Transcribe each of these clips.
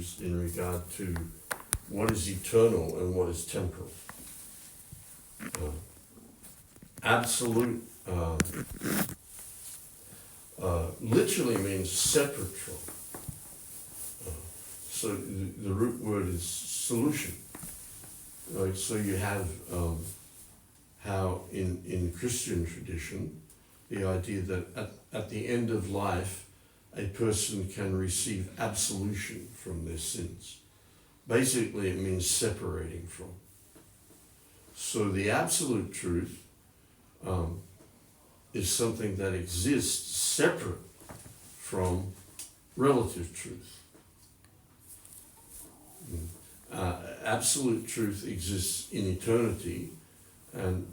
distinctions in regard to what is eternal and what is temporal. Absolute literally means separate from. So the root word is solution. Right? So you have how in Christian tradition, the idea that at the end of life, a person can receive absolution from their sins. Basically, it means separating from. So the absolute truth is something that exists separate from relative truth. Absolute truth exists in eternity, and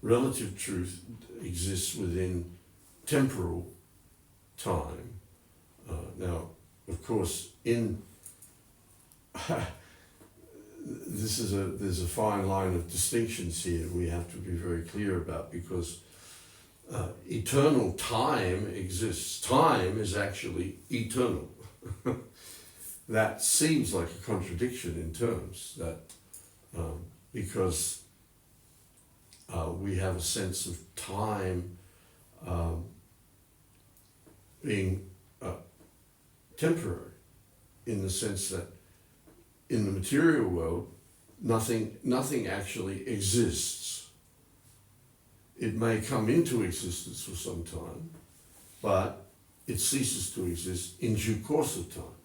relative truth exists within temporal time. Now, of course, there's a fine line of distinctions here we have to be very clear about, because eternal time exists. Time is actually eternal. That seems like a contradiction in terms that because we have a sense of time being temporary, in the sense that in the material world, nothing actually exists. It may come into existence for some time, but it ceases to exist in due course of time.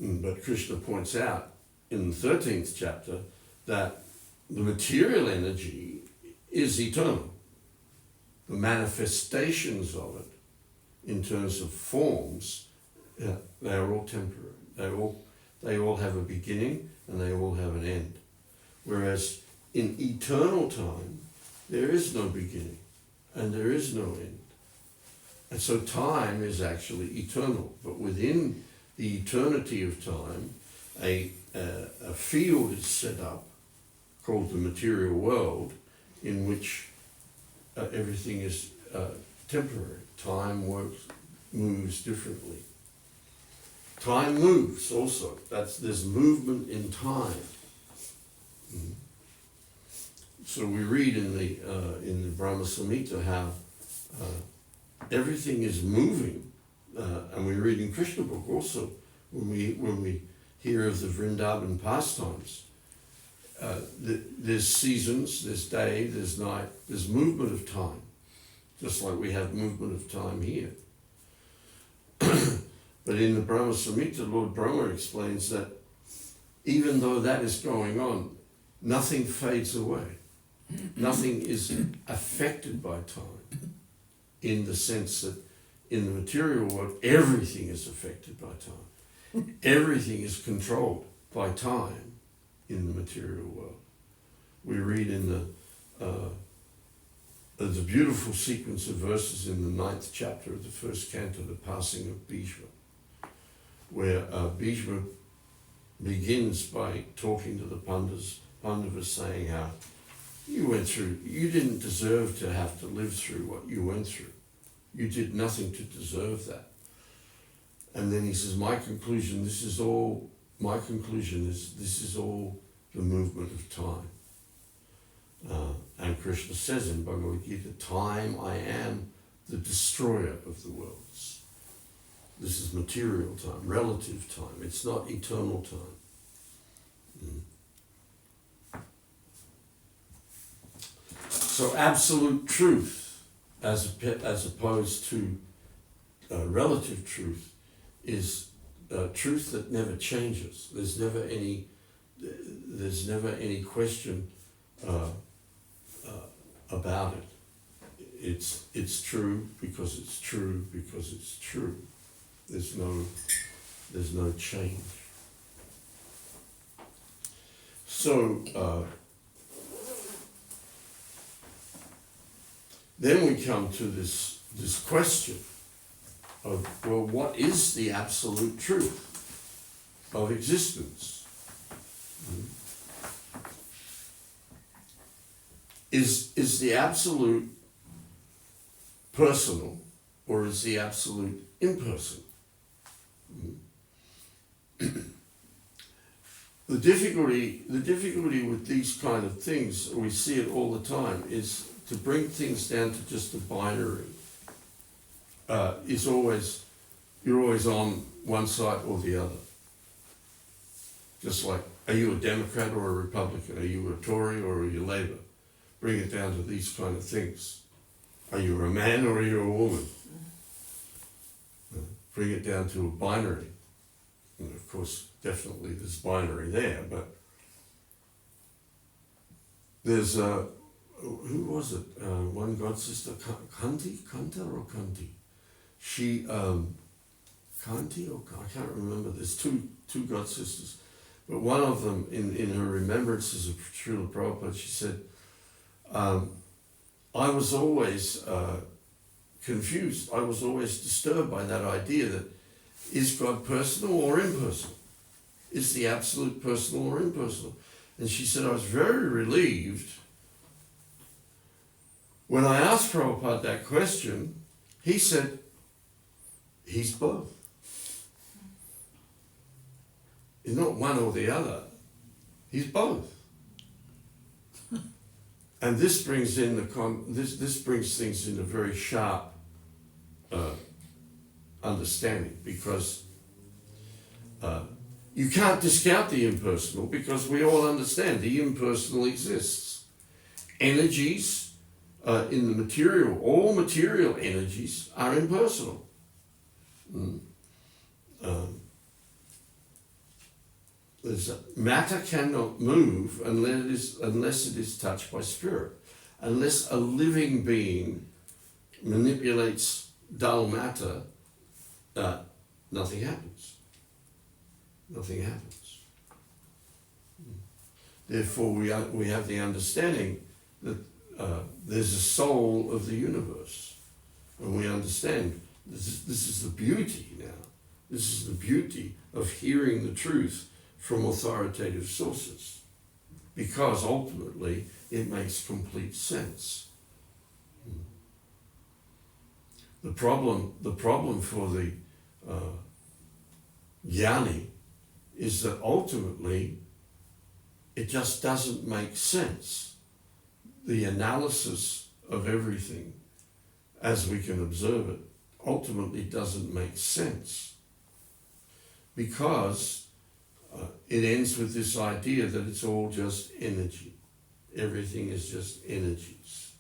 But Krishna points out in the 13th chapter that the material energy is eternal. The manifestations of it, in terms of forms, they are all temporary. They all have a beginning and they all have an end. Whereas in eternal time, there is no beginning and there is no end. And so time is actually eternal. But within the eternity of time, a field is set up called the material world, in which everything is temporary. Time moves differently. Time moves also. There's movement in time. So we read in the Brahma Samhita how everything is moving, and we read in Krishna book also when we hear of the Vrindavan pastimes. There's seasons, there's day, there's night, there's movement of time, just like we have movement of time here. But in the Brahma Samhita, Lord Brahma explains that even though that is going on, nothing fades away. Nothing is affected by time, in the sense that in the material world, everything is affected by time. Everything is controlled by time in the material world. We read in the beautiful sequence of verses in the 9th chapter of the first canto, the passing of Bhishma, where Bhishma begins by talking to the Pandavas, saying how you didn't deserve to have to live through what you went through. You did nothing to deserve that. And then he says, my conclusion is this is all the movement of time. And Krishna says in Bhagavad Gita, time I am the destroyer of the worlds. This is material time, relative time. It's not eternal time. So absolute truth, as opposed to relative truth, is truth that never changes. There's never any question about it. It's true because it's true because it's true. There's no change. So then we come to this question of, well, what is the absolute truth of existence? Is the absolute personal, or is the absolute impersonal? The difficulty with these kind of things, we see it all the time, is to bring things down to just a binary. You're always on one side or the other. Just like, are you a Democrat or a Republican? Are you a Tory or are you Labour? Bring it down to these kind of things. Are you a man or are you a woman? Bring it down to a binary. And of course, definitely there's binary there, but there's who was it? One god sister, Kanta or Kanti? She, Kanti or I can't remember. There's two god sisters, but one of them in her remembrances of Srila Prabhupada, she said, I was always confused. I was always disturbed by that idea that is God personal or impersonal? Is the absolute personal or impersonal? And she said, I was very relieved when I asked Prabhupada that question. He said, he's both. He's not one or the other. He's both. And this brings in this brings things into very sharp understanding, because you can't discount the impersonal, because we all understand the impersonal exists. Energies in the material, all material energies are impersonal. Matter cannot move unless it is touched by spirit. Unless a living being manipulates dull matter, nothing happens. Nothing happens. Therefore, we have the understanding that there's a soul of the universe, and we understand this is the beauty now. This is the beauty of hearing the truth from authoritative sources, because ultimately it makes complete sense. The problem for the jnani is that ultimately it just doesn't make sense. The analysis of everything as we can observe it ultimately doesn't make sense, because it ends with this idea that it's all just energy. Everything is just energies.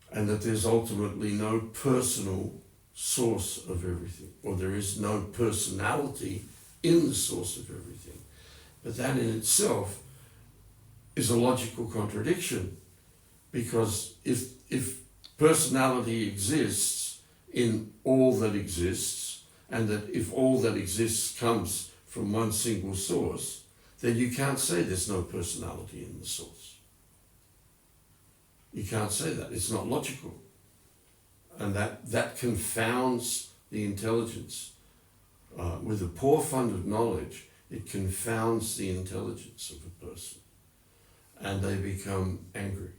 And that there's ultimately no personal source of everything, or there is no personality in the source of everything. But that in itself is a logical contradiction, because if personality exists in all that exists, and that if all that exists comes from one single source, then you can't say there's no personality in the source. You can't say that. It's not logical. And that confounds the intelligence. With a poor fund of knowledge, it confounds the intelligence of a person, and they become angry.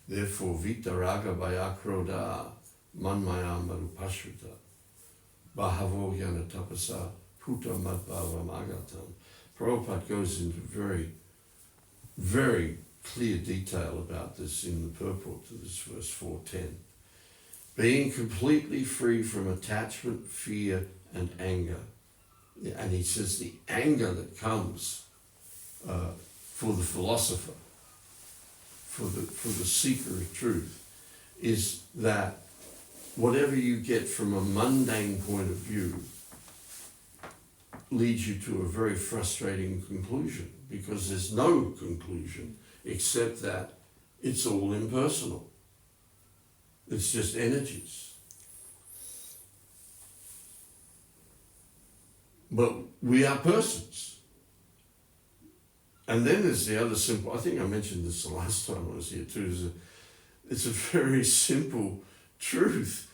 Therefore, vitaraga bhayakroda manmaya marupashrita bahavo jnana tapasa puta madbhavam agatam. Prabhupada goes into very, very clear detail about this in the purport to this verse 410. Being completely free from attachment, fear, and anger. And he says the anger that comes for the philosopher, for the seeker of truth, is that whatever you get from a mundane point of view leads you to a very frustrating conclusion, because there's no conclusion except that it's all impersonal. It's just energies. But we are persons. And then there's the other simple, I think I mentioned this the last time I was here too, it's a very simple truth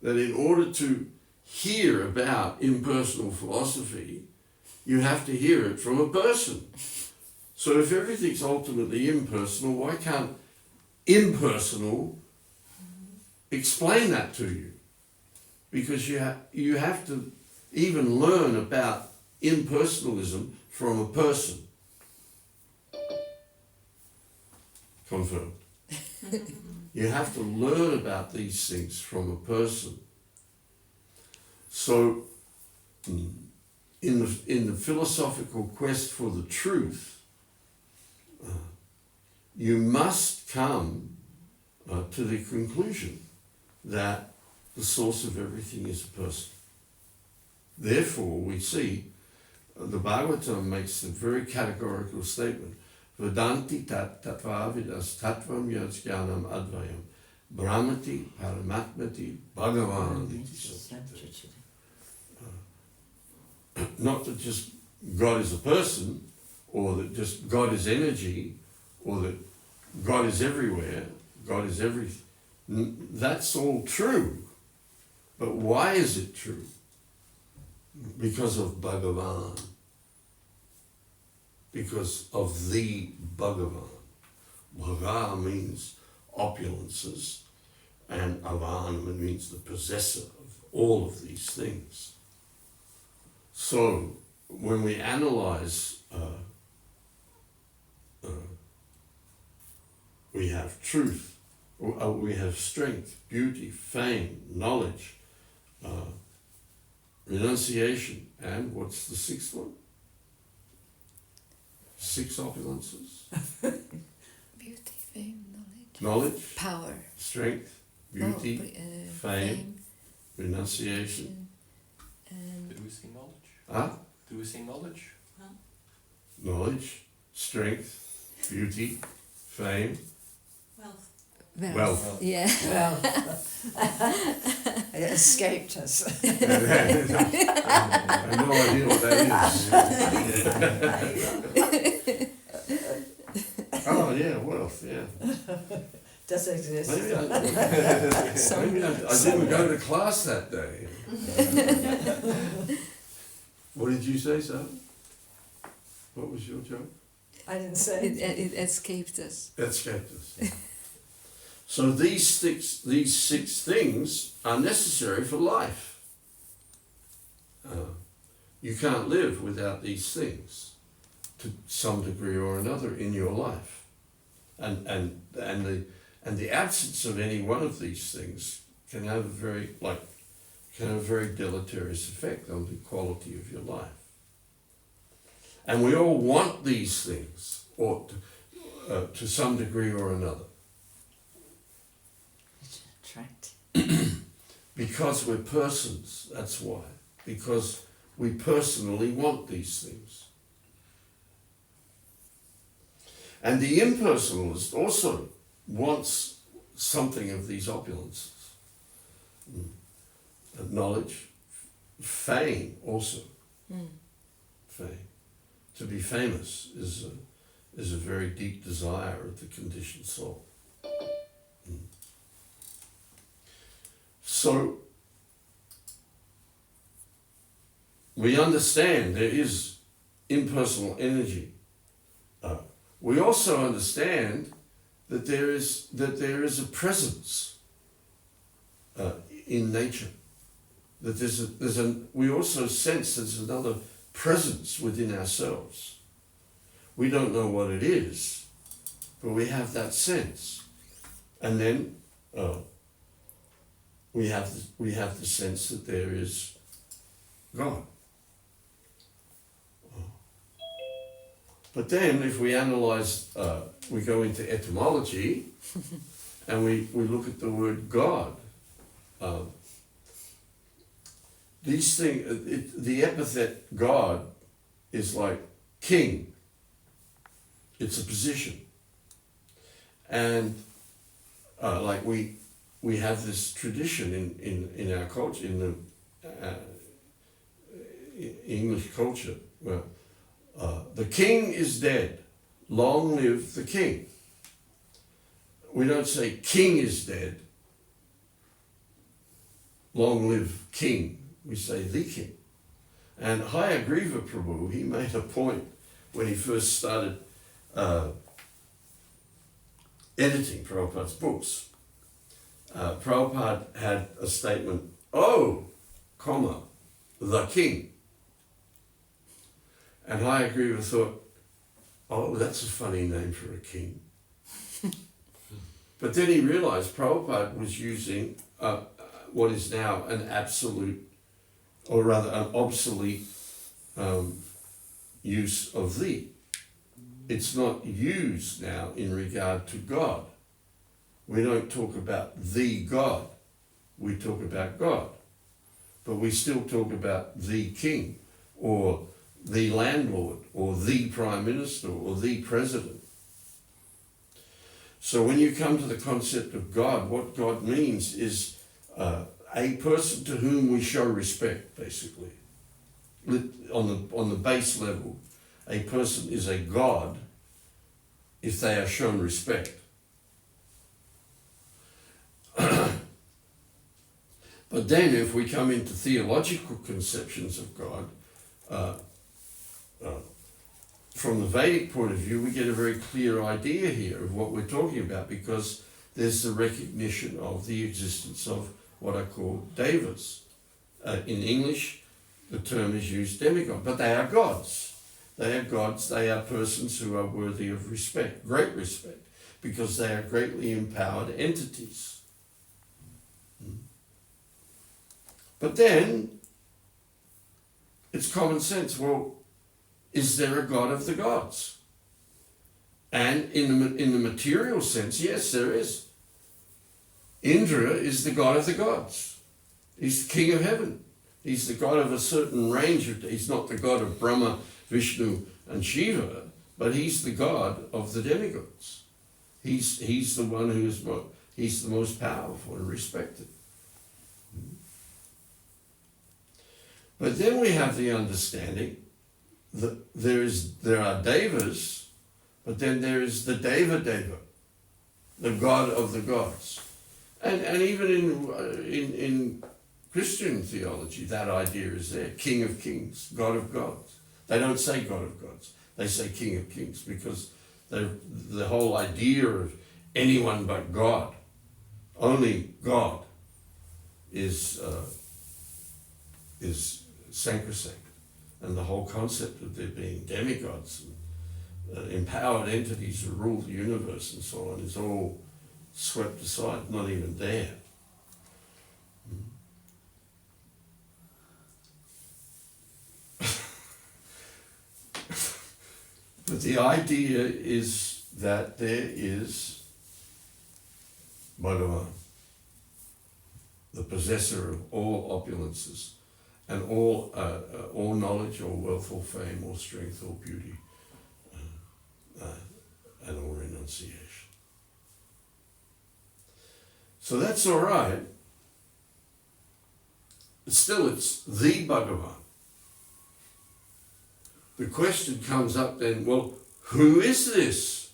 that in order to hear about impersonal philosophy, you have to hear it from a person. So if everything's ultimately impersonal, why can't impersonal explain that to you, because you have to even learn about impersonalism from a person. Confirmed. You have to learn about these things from a person. So, in the philosophical quest for the truth, you must come to the conclusion that the source of everything is a person. Therefore, we see the Bhagavatam makes a very categorical statement. Vedanti tat tatva vidas tattvam yajnanam advayam brahmati paramatmati bhagavan iti satyate. Not that just God is a person, or that just God is energy, or that God is everywhere, God is everything. That's all true. But why is it true? Because of Bhagavan. Because of the Bhagavan. Bhaga means opulences, and Avan means the possessor of all of these things. So, when we analyze, we have truth, we have strength, beauty, fame, knowledge, renunciation, and what's the sixth one? 6 opulences. Beauty, fame, knowledge. Knowledge. Power. Strength, beauty, fame, renunciation. And Did we say knowledge? Huh? Do we say knowledge? Knowledge, strength, beauty, fame, wealth. wealth. Yeah. Well, it escaped us. I have no idea what that is. Oh yeah, wealth, yeah. Does exist. Maybe I didn't go to class that day. What did you say, Sam? What was your joke? I didn't say. It escaped us. Escaped us. So these six things are necessary for life. You can't live without these things to some degree or another in your life, and the absence of any one of these things can have a very deleterious effect on the quality of your life. And we all want these things, or to some degree or another. Attract. Because we're persons, that's why. Because we personally want these things. And the impersonalist also wants something of these opulences. Knowledge, fame also. Fame. To be famous is a very deep desire of the conditioned soul. So, we understand there is impersonal energy. We also understand that there is a presence in nature. That we also sense there's another presence within ourselves. We don't know what it is, but we have that sense. And then we have the sense that there is God. But then if we analyze, we go into etymology and we look at the word God. These things, the epithet God is like king. It's a position. And like we have this tradition in our culture, in the English culture, where the king is dead, long live the king. We don't say king is dead, long live king. We say the king. And Hayagriva Prabhu, he made a point when he first started editing Prabhupada's books. Prabhupada had a statement, oh, comma, the king. And I agree with thought, oh, that's a funny name for a king. But then he realized Prabhupada was using what is now an absolute, or rather an obsolete use of thee. It's not used now in regard to God. We don't talk about the God. We talk about God. But we still talk about the king, or the landlord, or the prime minister, or the president. So when you come to the concept of God, what God means is a person to whom we show respect, basically. On the base level, a person is a God if they are shown respect. But then if we come into theological conceptions of God, from the Vedic point of view, we get a very clear idea here of what we're talking about, because there's the recognition of the existence of what I call devas. In English, the term is used demigod, but they are gods. They are gods, they are persons who are worthy of respect, great respect, because they are greatly empowered entities. But then, it's common sense. Well, is there a God of the gods? And in the material sense, yes, there is. Indra is the God of the gods. He's the king of heaven. He's the God of a certain range of, he's not the God of Brahma, Vishnu, and Shiva, but he's the God of the demigods. He's the one who is he's the most powerful and respected. But then we have the understanding that there are devas, but then there is the Deva, the God of the gods. And even in Christian theology, that idea is there. King of kings, God of gods. They don't say God of gods. They say King of kings, because the whole idea of anyone but God, only God, is sacrosanct. And the whole concept of there being demigods and empowered entities who rule the universe and so on is all swept aside, not even there. But the idea is that there is Bhagavan, the possessor of all opulences, and all knowledge, or wealth, or fame, or strength, or beauty, and all renunciation. So that's all right. Still, it's the Bhagavan. The question comes up then, well, who is this?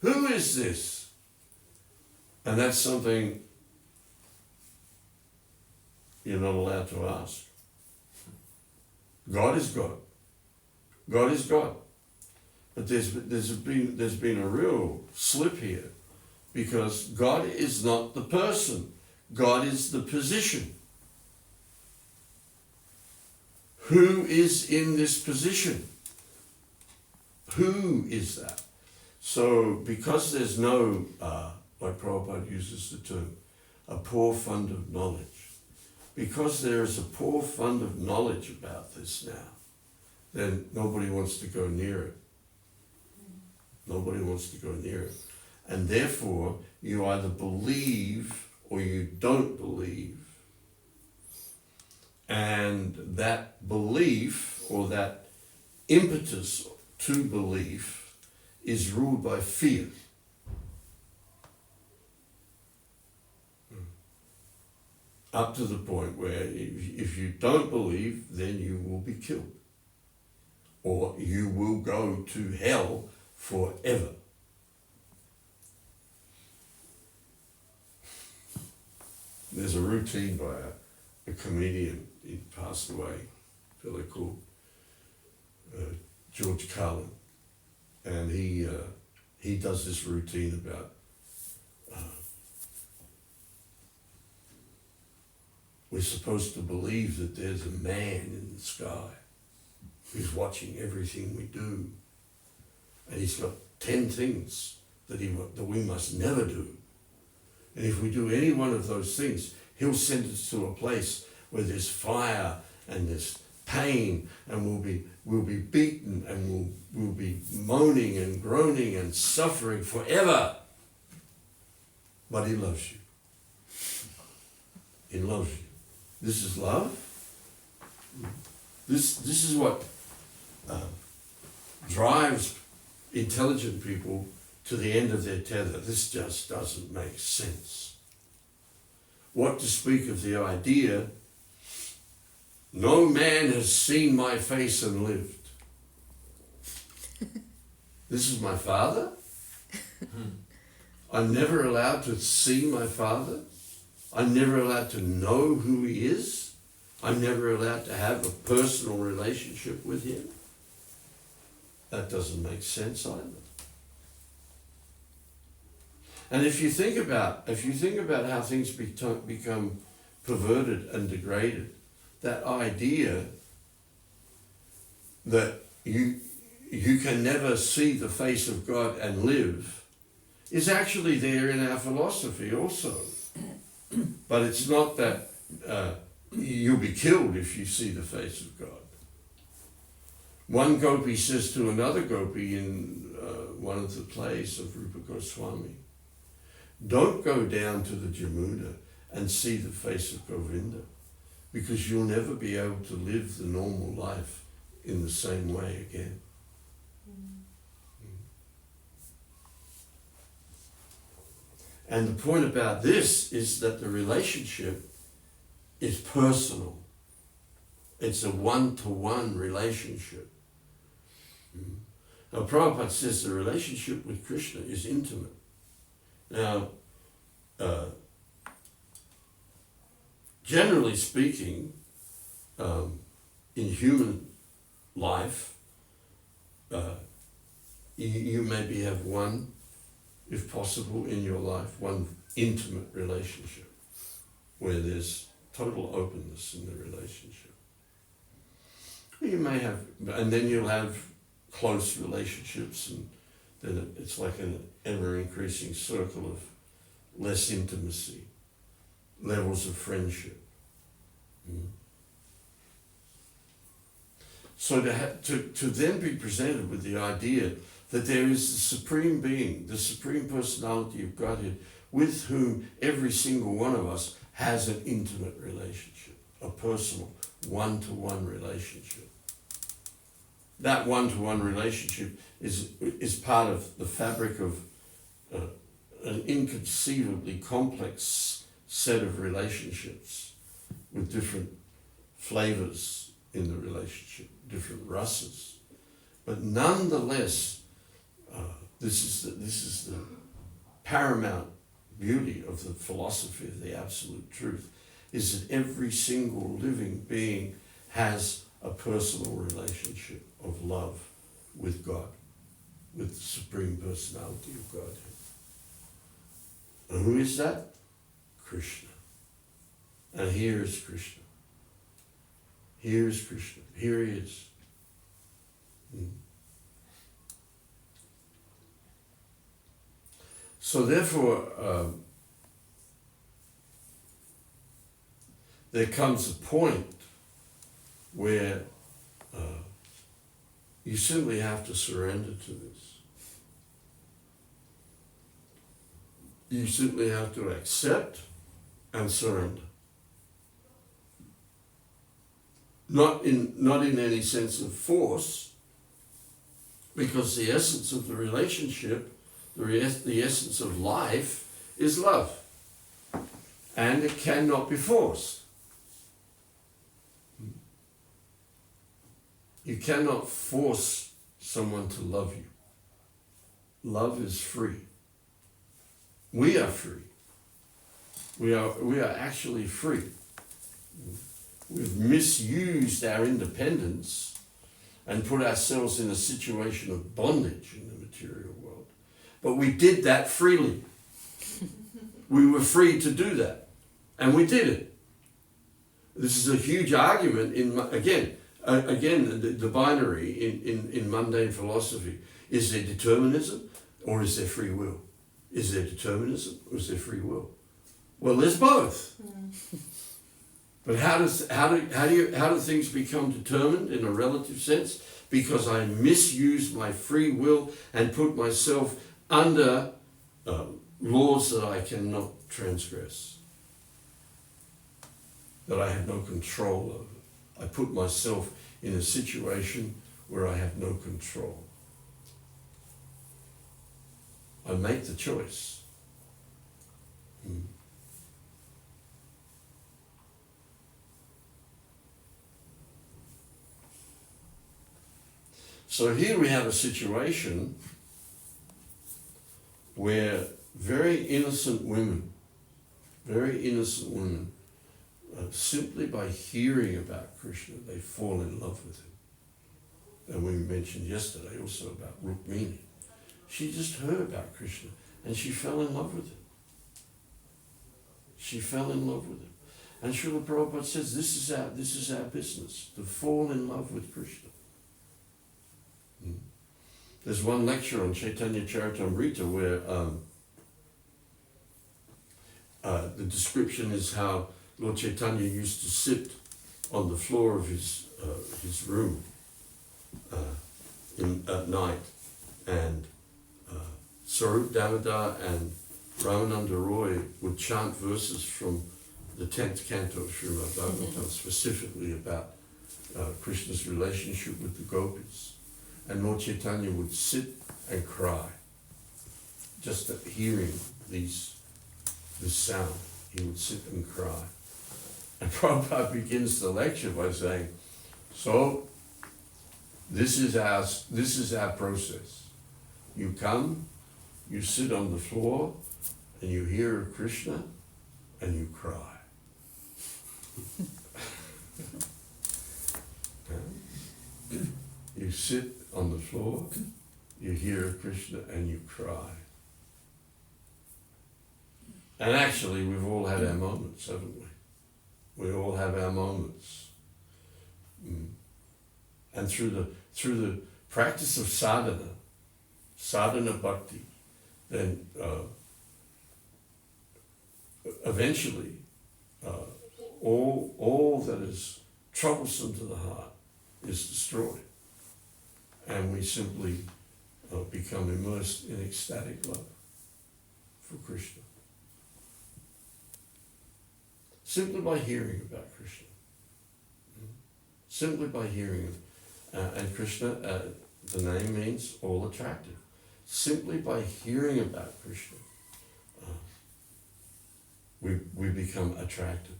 Who is this? And that's something you're not allowed to ask. God is God. God is God. But there's been a real slip here, because God is not the person. God is the position. Who is in this position? Who is that? So because there's no, like Prabhupada uses the term, a poor fund of knowledge, because there is a poor fund of knowledge about this now, then nobody wants to go near it. Nobody wants to go near it. And therefore, you either believe or you don't believe. And that belief, or that impetus to belief, is ruled by fear. Up to the point where if you don't believe, then you will be killed. Or you will go to hell forever. There's a routine by a comedian, he passed away, a fellow called George Carlin. And he does this routine about we're supposed to believe that there's a man in the sky who's watching everything we do. And he's got 10 things that we must never do. And if we do any one of those things, he'll send us to a place where there's fire and there's pain, and we'll be beaten, and we'll be moaning and groaning and suffering forever. But he loves you. He loves you. This is love. This is what drives intelligent people to the end of their tether. This just doesn't make sense. What to speak of the idea, no man has seen my face and lived. This is my Father? I'm never allowed to see my Father? I'm never allowed to know who he is? I'm never allowed to have a personal relationship with him? That doesn't make sense either. And if you think about how things become perverted and degraded, that idea that you can never see the face of God and live is actually there in our philosophy also. But it's not that you'll be killed if you see the face of God. One gopi says to another gopi in one of the plays of Rupa Goswami, don't go down to the Jamuna and see the face of Govinda, because you'll never be able to live the normal life in the same way again. And the point about this is that the relationship is personal. It's a one-to-one relationship. Now, Prabhupada says the relationship with Krishna is intimate. Now, generally speaking, in human life, you maybe have one, if possible, in your life, one intimate relationship where there's total openness in the relationship. You may have, and then you'll have close relationships, and then it's like an ever-increasing circle of less intimacy, levels of friendship. So to then be presented with the idea that there is the Supreme Being, the Supreme Personality of Godhead, with whom every single one of us has an intimate relationship, a personal, one-to-one relationship. That one-to-one relationship is part of the fabric of an inconceivably complex set of relationships with different flavors in the relationship, different rasas. But nonetheless, this is the paramount beauty of the philosophy of the absolute truth, is that every single living being has a personal relationship of love with God, with the Supreme Personality of Godhead. And who is that? Krishna. And here is Krishna. Here is Krishna. Here he is. So therefore, there comes a point where you simply have to surrender to this. You simply have to accept and surrender. Not in any sense of force, because the essence of the relationship, the essence of life, is love. And it cannot be forced. You cannot force someone to love you. Love is free. We are free. We are actually free. We've misused our independence and put ourselves in a situation of bondage in the material world. But we did that freely. We were free to do that. And we did it. this is a huge argument again, the binary in mundane philosophy. Is there determinism or is there free will? Is there determinism or is there free will? Well, there's both. But how do things become determined in a relative sense? Because I misuse my free will and put myself under laws that I cannot transgress, that I have no control over. I put myself in a situation where I have no control. I make the choice. So here we have a situation where very innocent women, simply by hearing about Krishna, they fall in love with him. And we mentioned yesterday also about Rukmini. She just heard about Krishna and she fell in love with him. She fell in love with him. And Srila Prabhupada says this is our business, to fall in love with Krishna. There's one lecture on Chaitanya Charitamrita where the description is how Lord Chaitanya used to sit on the floor of his room at night, and Sarup Damodar and Ramananda Roy would chant verses from the 10th canto of Srimad Bhagavatam, specifically about Krishna's relationship with the gopis. And Lord Chaitanya would sit and cry just at hearing this sound. He would sit and cry. And Prabhupada begins the lecture by saying, so this is our process. You come, you sit on the floor, and you hear Krishna, and you cry. You sit on the floor, you hear Krishna, and you cry. And actually, we've all had our moments, haven't we? We all have our moments. And through the practice of sadhana bhakti, then eventually all that is troublesome to the heart is destroyed. And we simply become immersed in ecstatic love for Krishna. Simply by hearing about Krishna. Simply by hearing and Krishna, the name means all attractive. Simply by hearing about Krishna, we become attracted.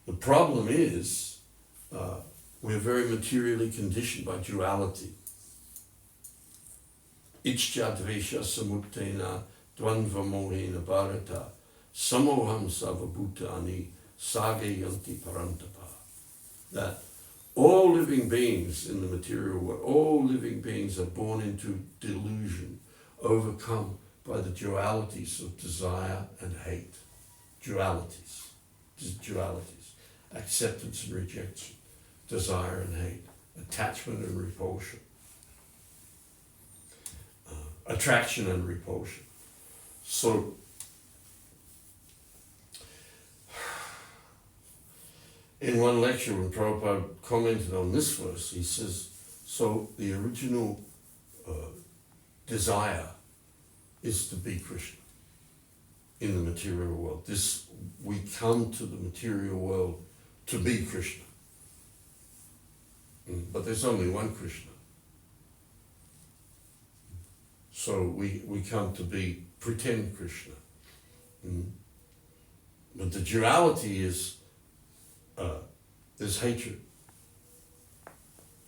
The problem is we're very materially conditioned by duality. Ichcha dvesha samuktena dvandva mohena bharata samoham savabhutani sagayanti parantapa. That all living beings in the material world, all living beings are born into delusion, overcome by the dualities of desire and hate. Dualities. Acceptance and rejection. Desire and hate. Attachment and repulsion. Attraction and repulsion. So, in one lecture when Prabhupada commented on this verse, he says, so the original desire is to be Krishna in the material world. We come to the material world to be Krishna. But there's only one Krishna. So we come to be pretend Krishna. But the duality is there's hatred.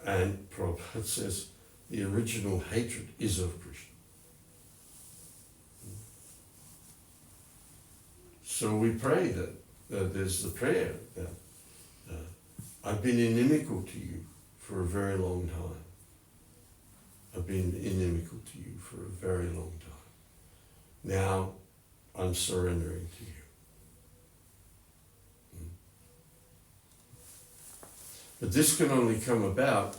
And Prabhupada says the original hatred is of Krishna. So we pray that there's the prayer that I've been inimical to you for a very long time. I've been inimical to you for a very long time. Now I'm surrendering to you. But this can only come about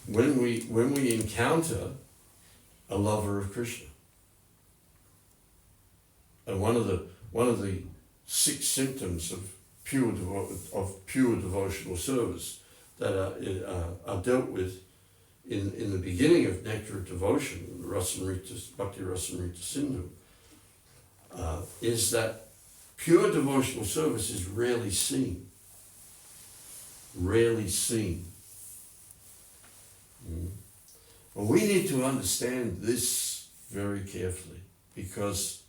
when we encounter a lover of Krishna. And one of the 6 symptoms of pure devotional service that are dealt with in the beginning of Nectar of Devotion, Bhakti Rasamrita Sindhu, is that pure devotional service is rarely seen. Rarely seen. Well, we need to understand this very carefully, because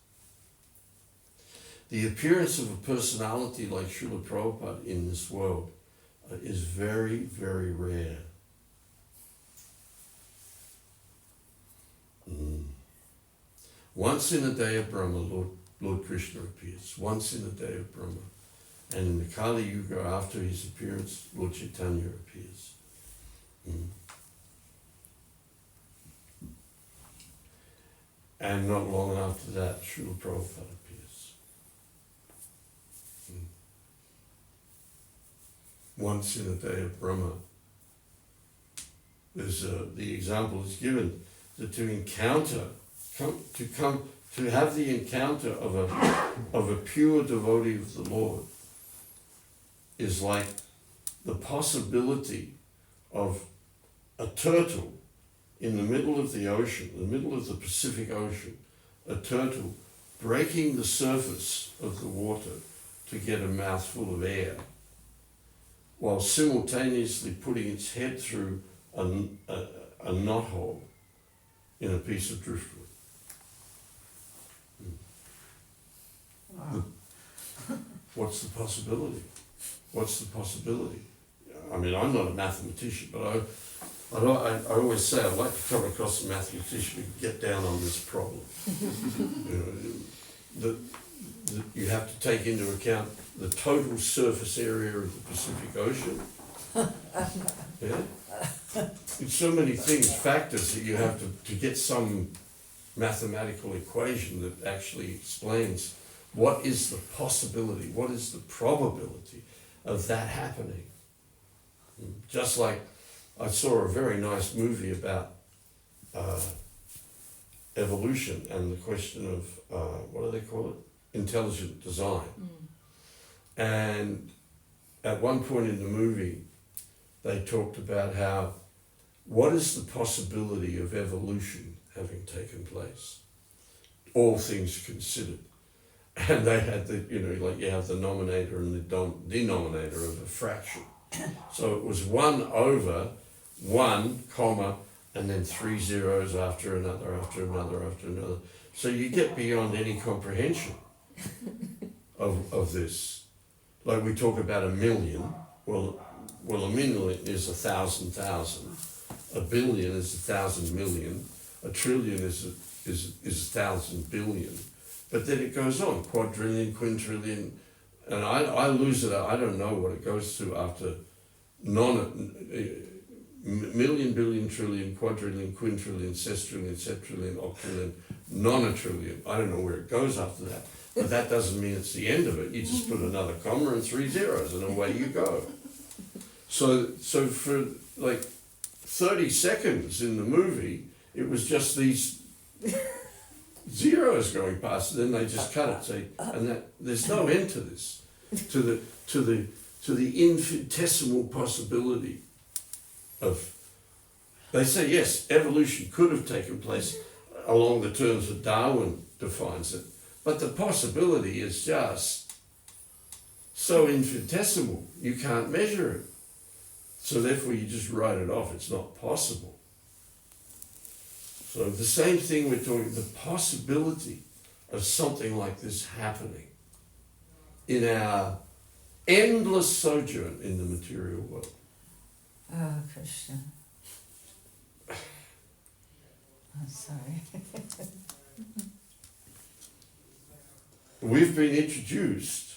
the appearance of a personality like Srila Prabhupada in this world is very, very rare. Once in a day of Brahma, Lord Krishna appears. Once in a day of Brahma. And in the Kali Yuga, after his appearance, Lord Chaitanya appears. And not long after that, Srila Prabhupada appears. Once in a day of Brahma. There's the example is given that to have the encounter of a pure devotee of the Lord is like the possibility of a turtle in the middle of the ocean, the middle of the Pacific Ocean, a turtle breaking the surface of the water to get a mouthful of air, while simultaneously putting its head through a knothole in a piece of driftwood. Wow. What's the possibility? What's the possibility? I mean, I'm not a mathematician, but I always say I'd like to come across a mathematician who can get down on this problem. You have to take into account the total surface area of the Pacific Ocean. Yeah? It's so many things, factors that you have to get some mathematical equation that actually explains what is the possibility, what is the probability of that happening. Just like I saw a very nice movie about evolution and the question of, what do they call it? Intelligent design. And at one point in the movie, they talked about how, what is the possibility of evolution having taken place? All things considered. And they had like you have the numerator and the denominator of a fraction. So it was 1 over 1, comma, and then 3 zeros after another, after another, after another. So you get beyond any comprehension of this. Like we talk about a million. Well, a million is 1,000,000. A billion is 1,000 million. A trillion is 1,000 billion. But then it goes on, quadrillion, quintillion, and I lose it. I don't know what it goes to after million, billion, trillion, quadrillion, quintillion, sestrillion, septrillion, octillion, nonatrillion. I don't know where it goes after that. But that doesn't mean it's the end of it. You just put another comma and 3 zeros and away you go. So for like 30 seconds in the movie, it was just these zeros going past, and then they just cut it. And that there's no end to this, to the infinitesimal possibility of. They say yes, evolution could have taken place along the terms that Darwin defines it, but the possibility is just so infinitesimal you can't measure it. So therefore you just write it off. It's not possible. So the same thing we're talking, the possibility of something like this happening in our endless sojourn in the material world. Oh, Krishna. I'm sorry. We've been introduced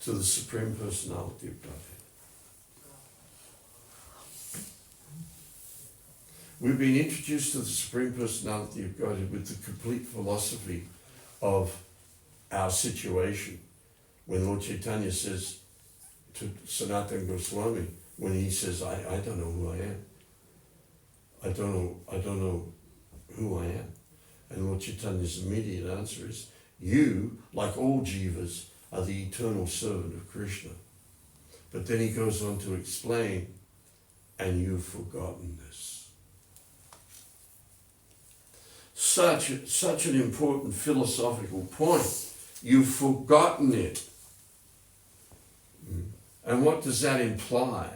to the Supreme Personality of Godhead. We've been introduced to the Supreme Personality of Godhead with the complete philosophy of our situation. When Lord Chaitanya says, to Sanatana Goswami when he says, I don't know who I am. I don't know who I am. And Lord Chaitanya's immediate answer is, you, like all jivas, are the eternal servant of Krishna. But then he goes on to explain, and you've forgotten this. Such an important philosophical point. You've forgotten it. And what does that imply?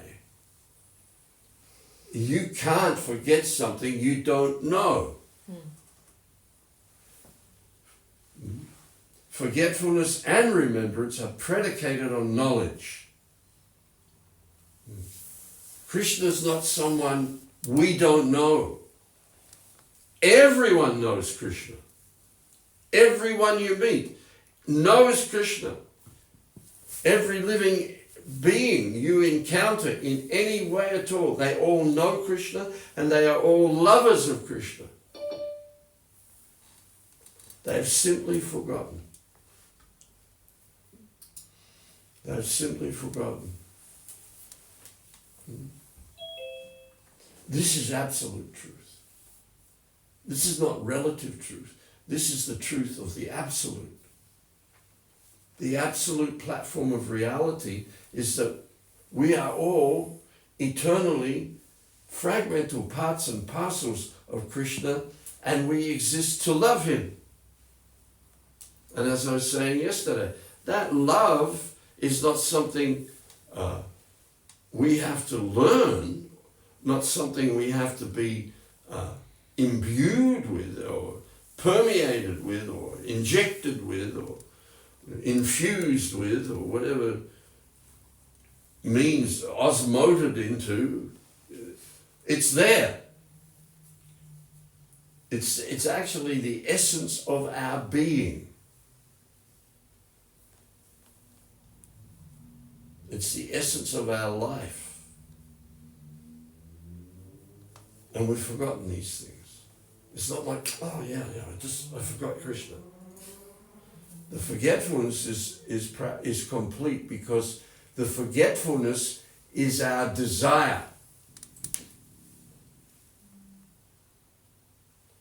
You can't forget something you don't know. Forgetfulness and remembrance are predicated on knowledge. Krishna is not someone we don't know. Everyone knows Krishna. Everyone you meet knows Krishna. Every living being you encounter in any way at all, they all know Krishna and they are all lovers of Krishna. They've simply forgotten. They've simply forgotten. This is absolute truth. This is not relative truth. This is the truth of the absolute. The absolute platform of reality is that we are all eternally fragmental parts and parcels of Krishna, and we exist to love him. And as I was saying yesterday, that love is not something we have to learn, not something we have to be imbued with or permeated with or injected with or infused with or whatever means osmoted into. It's there. It's actually the essence of our being. It's the essence of our life. And we've forgotten these things. It's not like, oh yeah, I forgot Krishna. The forgetfulness is complete because the forgetfulness is our desire.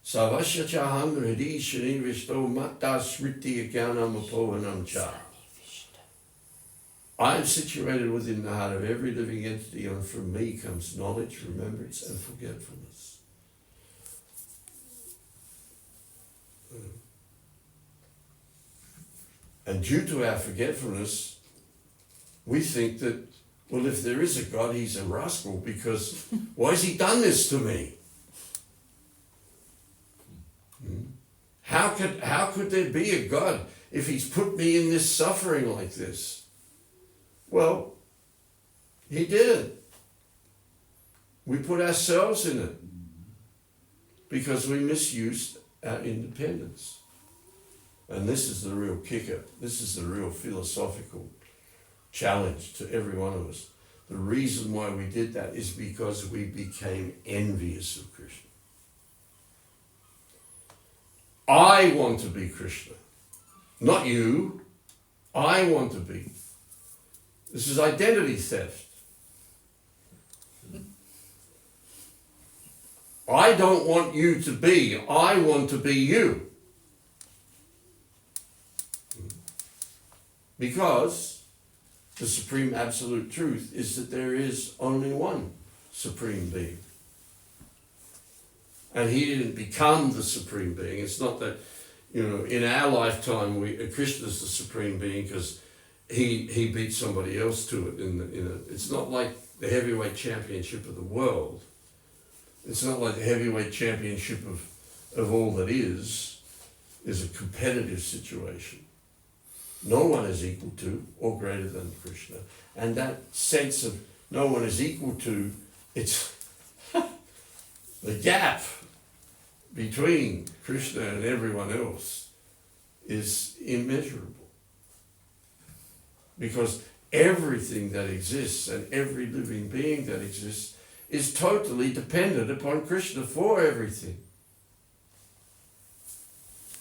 Savasya chaham hridi shri vishto matta smriti jnanam apohanam cha. I am situated within the heart of every living entity, and from me comes knowledge, remembrance, and forgetfulness. And due to our forgetfulness, we think that, well, if there is a God, he's a rascal, because why has he done this to me? How could there be a God if he's put me in this suffering like this? Well, he did it. We put ourselves in it because we misused our independence. And this is the real kicker. This is the real philosophical challenge to every one of us. The reason why we did that is because we became envious of Krishna. I want to be Krishna. Not you. I want to be. This is identity theft. I don't want you to be. I want to be you. Because the supreme absolute truth is that there is only one supreme being. And he didn't become the supreme being. It's not that, in our lifetime, Krishna's the supreme being because he beat somebody else to it. It's not like the heavyweight championship of the world. It's not like the heavyweight championship of all that is a competitive situation. No one is equal to or greater than Krishna. And that sense of no one is equal to, it's the gap between Krishna and everyone else is immeasurable. Because everything that exists and every living being that exists is totally dependent upon Krishna for everything.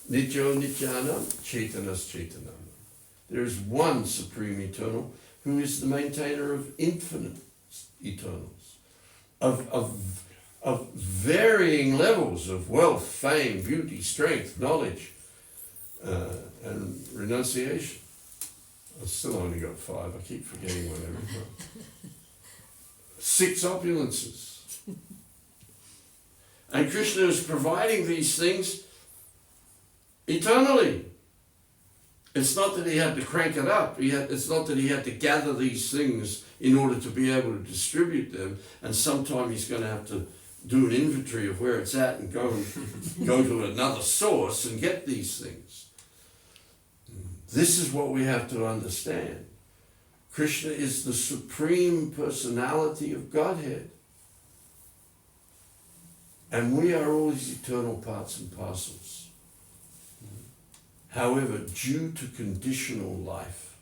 Nityo Nityanam, Chaitanas Chaitanam. There is one supreme eternal who is the maintainer of infinite eternals, of varying levels of wealth, fame, beauty, strength, knowledge, and renunciation. I've still only got 5. I keep forgetting one every time. 6 opulences. And Krishna is providing these things eternally. It's not that he had to crank it up. It's not that he had to gather these things in order to be able to distribute them. And sometime he's going to have to do an inventory of where it's at and go to another source and get these things. This is what we have to understand. Krishna is the supreme personality of Godhead. And we are all his eternal parts and parcels. However, due to conditional life,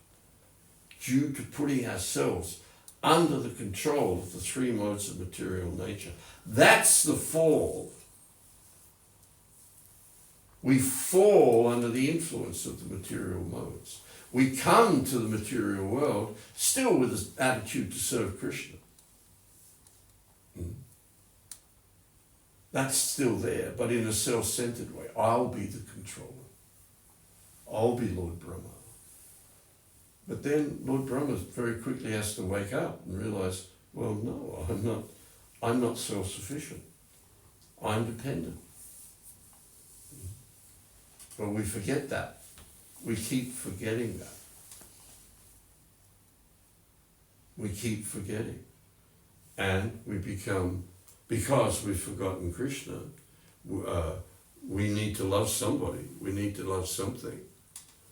due to putting ourselves under the control of the 3 modes of material nature, that's the fall. We fall under the influence of the material modes. We come to the material world still with this attitude to serve Krishna. That's still there, but in a self-centered way. I'll be the controller. I'll be Lord Brahma. But then Lord Brahma very quickly has to wake up and realize, well, no, I'm not self-sufficient. I'm dependent. But we forget that. We keep forgetting that. We keep forgetting. And we become, because we've forgotten Krishna, we need to love somebody. We need to love something.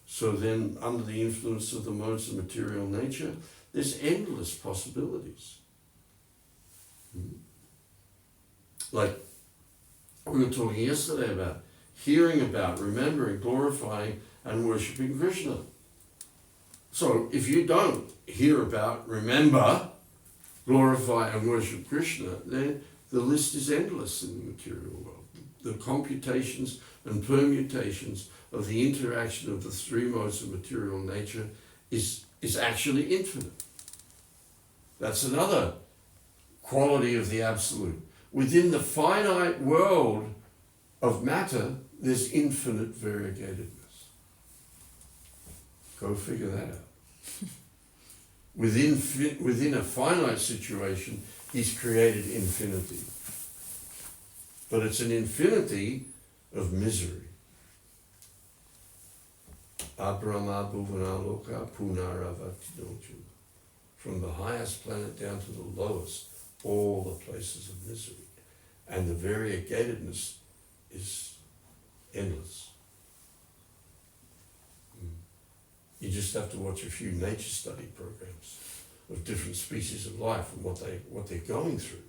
So then, under the influence of the modes of material nature, there's endless possibilities. Like we were talking yesterday about hearing about, remembering, glorifying, and worshipping Krishna. So if you don't hear about, remember, glorify, and worship Krishna, then the list is endless in the material world. The computations and permutations of the interaction of the 3 modes of material nature is actually infinite. That's another quality of the Absolute. Within the finite world of matter, there's infinite variegatedness. Go figure that out. Within a finite situation, he's created infinity. But it's an infinity of misery. Abrahma bhuvana loka punaravartinoju. From the highest planet down to the lowest, all the places of misery. And the variegatedness is endless. You just have to watch a few nature study programs of different species of life and what they're going through,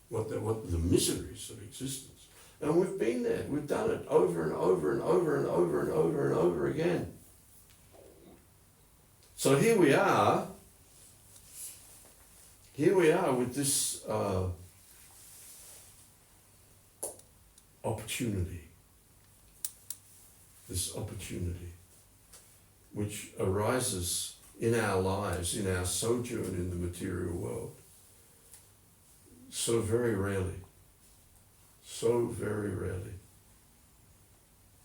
what the miseries of existence. And we've been there. We've done it over and over and over and over and over and over again. So here we are with this opportunity, which arises in our lives, in our sojourn in the material world, so very rarely.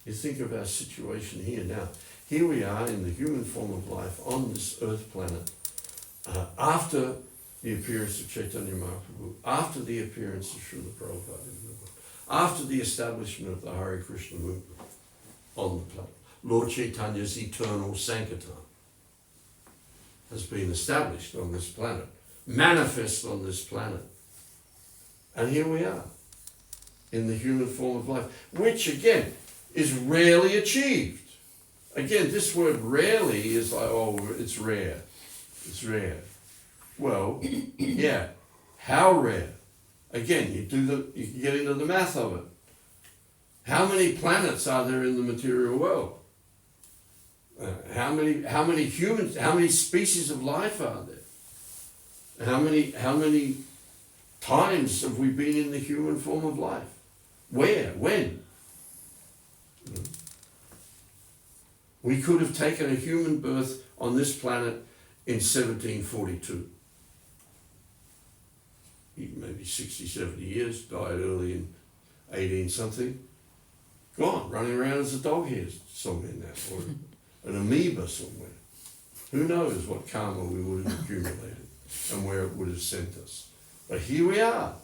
You think of our situation here now. Here we are in the human form of life on this earth planet, after the appearance of Chaitanya Mahaprabhu, after the appearance of Srila Prabhupada in the world, after the establishment of the Hare Krishna movement on the planet. Lord Chaitanya's eternal Sankirtan has been established on this planet, manifest on this planet. And here we are, in the human form of life, which again is rarely achieved. Again, this word rarely is like, oh, it's rare. It's rare. Well, yeah, how rare? Again, you can get into the math of it. How many planets are there in the material world? How many humans? How many species of life are there? How many times have we been in the human form of life? Where? When? We could have taken a human birth on this planet in 1742. He maybe 60, 70 years, died early in 18 something. Gone, running around as a dog here somewhere now, or an amoeba somewhere. Who knows what karma we would have accumulated and where it would have sent us. But here we are.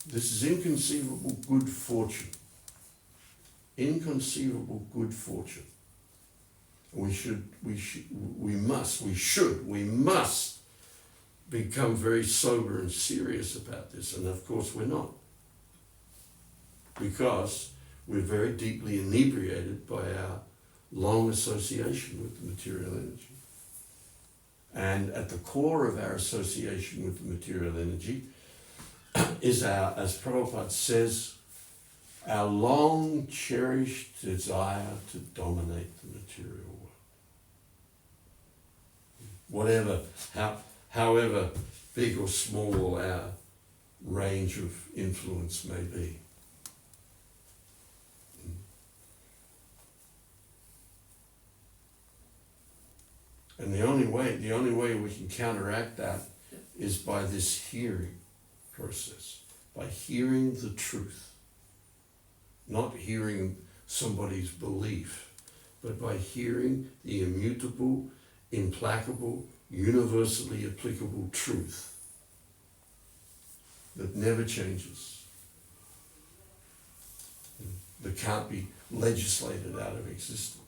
This is inconceivable good fortune. Inconceivable good fortune. We must become very sober and serious about this. And of course we're not. Because we're very deeply inebriated by our long association with the material energy. And at the core of our association with the material energy is our, as Prabhupada says, our long cherished desire to dominate the material world. However big or small our range of influence may be. And the only way we can counteract that is by this hearing process, by hearing the truth, not hearing somebody's belief, but by hearing the immutable, implacable, universally applicable truth that never changes, that can't be legislated out of existence.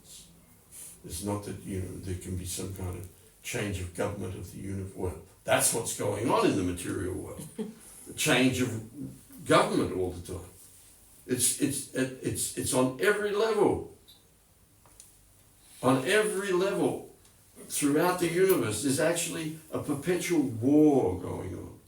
It's not that, there can be some kind of change of government of the universe. Well, that's what's going on in the material world. The change of government all the time. It's on every level. On every level throughout the universe, there's actually a perpetual war going on.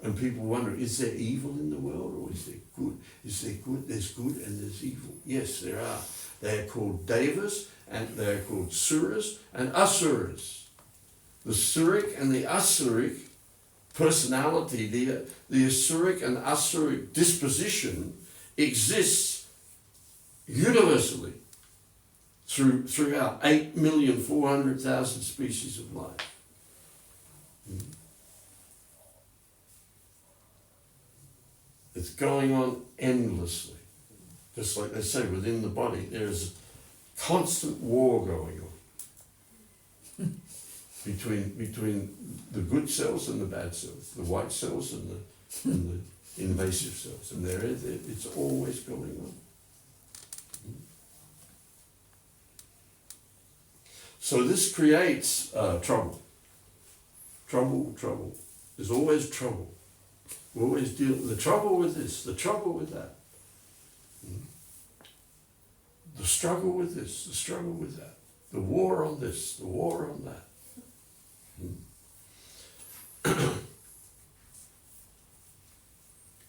And people wonder, is there evil in the world or is there good? Is there good? There's good and there's evil. Yes, there are. They are called devas and they are called suras and asuras. The suric and the asuric personality, the asuric and asuric disposition exists universally throughout 8,400,000 species of life. It's going on endlessly. Just like they say, within the body, there is a constant war going on between the good cells and the bad cells, the white cells and the invasive cells. And it's always going on. So this creates trouble. Trouble. There's always trouble. We always deal with the trouble with this, the trouble with that. The struggle with this, the struggle with that. The war on this, the war on that.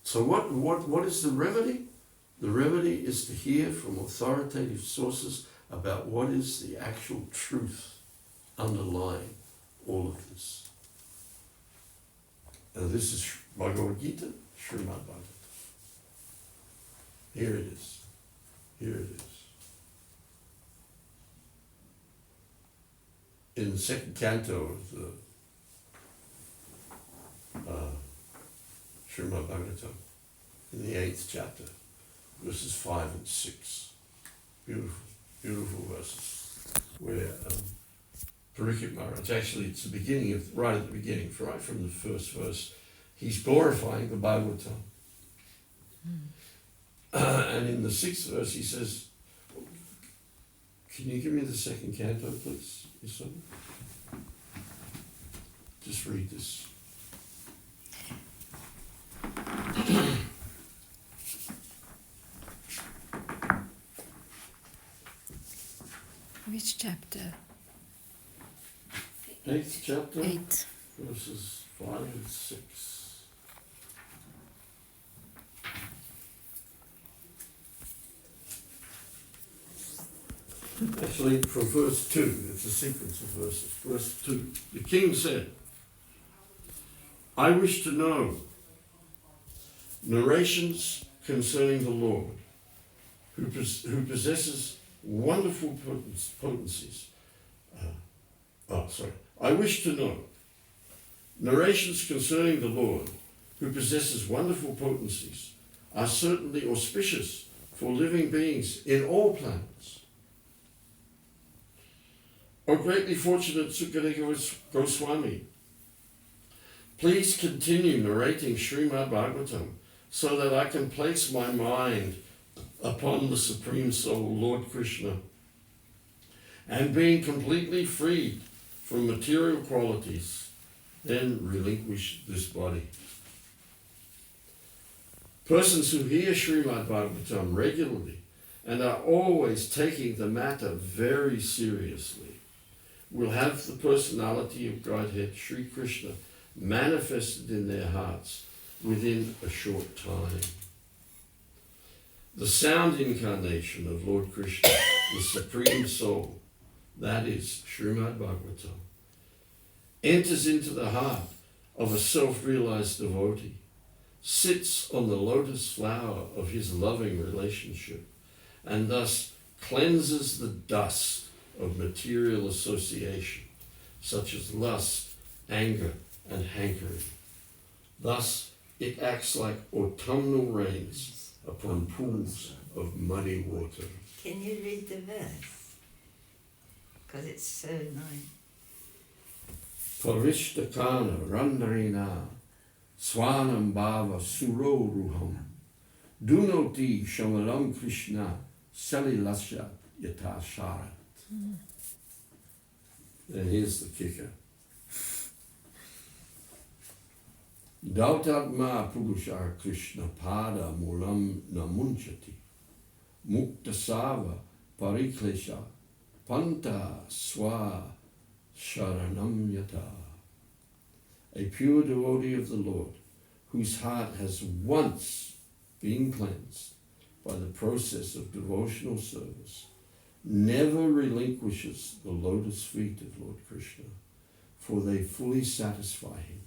So what is the remedy? The remedy is to hear from authoritative sources about what is the actual truth underlying all of this. Now this is Bhagavad Gita, Srimad Bhagavat. Here it is. Here it is. In the second canto of the Srimad Bhagavatam, in the 8th chapter, verses 5 and 6. Beautiful, beautiful verses. Where Parikshit Maharaj, actually it's the beginning of, right at the beginning, right from the first verse, he's glorifying the Bhagavatam. And in the 6th verse he says, can you give me the second canto, please? Just read this. Which chapter? 8th chapter, 8. verses 5 and 6. Actually, from verse 2, it's a sequence of verses. Verse 2, the king said, I wish to know narrations concerning the Lord, who possesses wonderful potencies. I wish to know narrations concerning the Lord, who possesses wonderful potencies, are certainly auspicious for living beings in all planets. O greatly fortunate Sukadeva Goswami, please continue narrating Srimad Bhagavatam so that I can place my mind upon the Supreme Soul, Lord Krishna, and being completely freed from material qualities, then relinquish this body. Persons who hear Srimad Bhagavatam regularly and are always taking the matter very seriously will have the personality of Godhead Sri Krishna manifested in their hearts within a short time. The sound incarnation of Lord Krishna, the Supreme Soul, that is Srimad Bhagavatam, enters into the heart of a self-realized devotee, sits on the lotus flower of his loving relationship, and thus cleanses the dust of material association, such as lust, anger, and hankering. Thus, it acts like autumnal rains upon pools of muddy water. Can you read the verse? Because it's so nice. Parishtakana randarina swanam bhava suroruham dunoti shamalam Krishna salilasya yatasharat. And here's the kicker. Dautatma Purusha Krishna Pada Mulam Namunchati Muktasava Pariklesha Panta Swa Sharanam Yata. A pure devotee of the Lord, whose heart has once been cleansed by the process of devotional service, never relinquishes the lotus feet of Lord Krishna, for they fully satisfy him,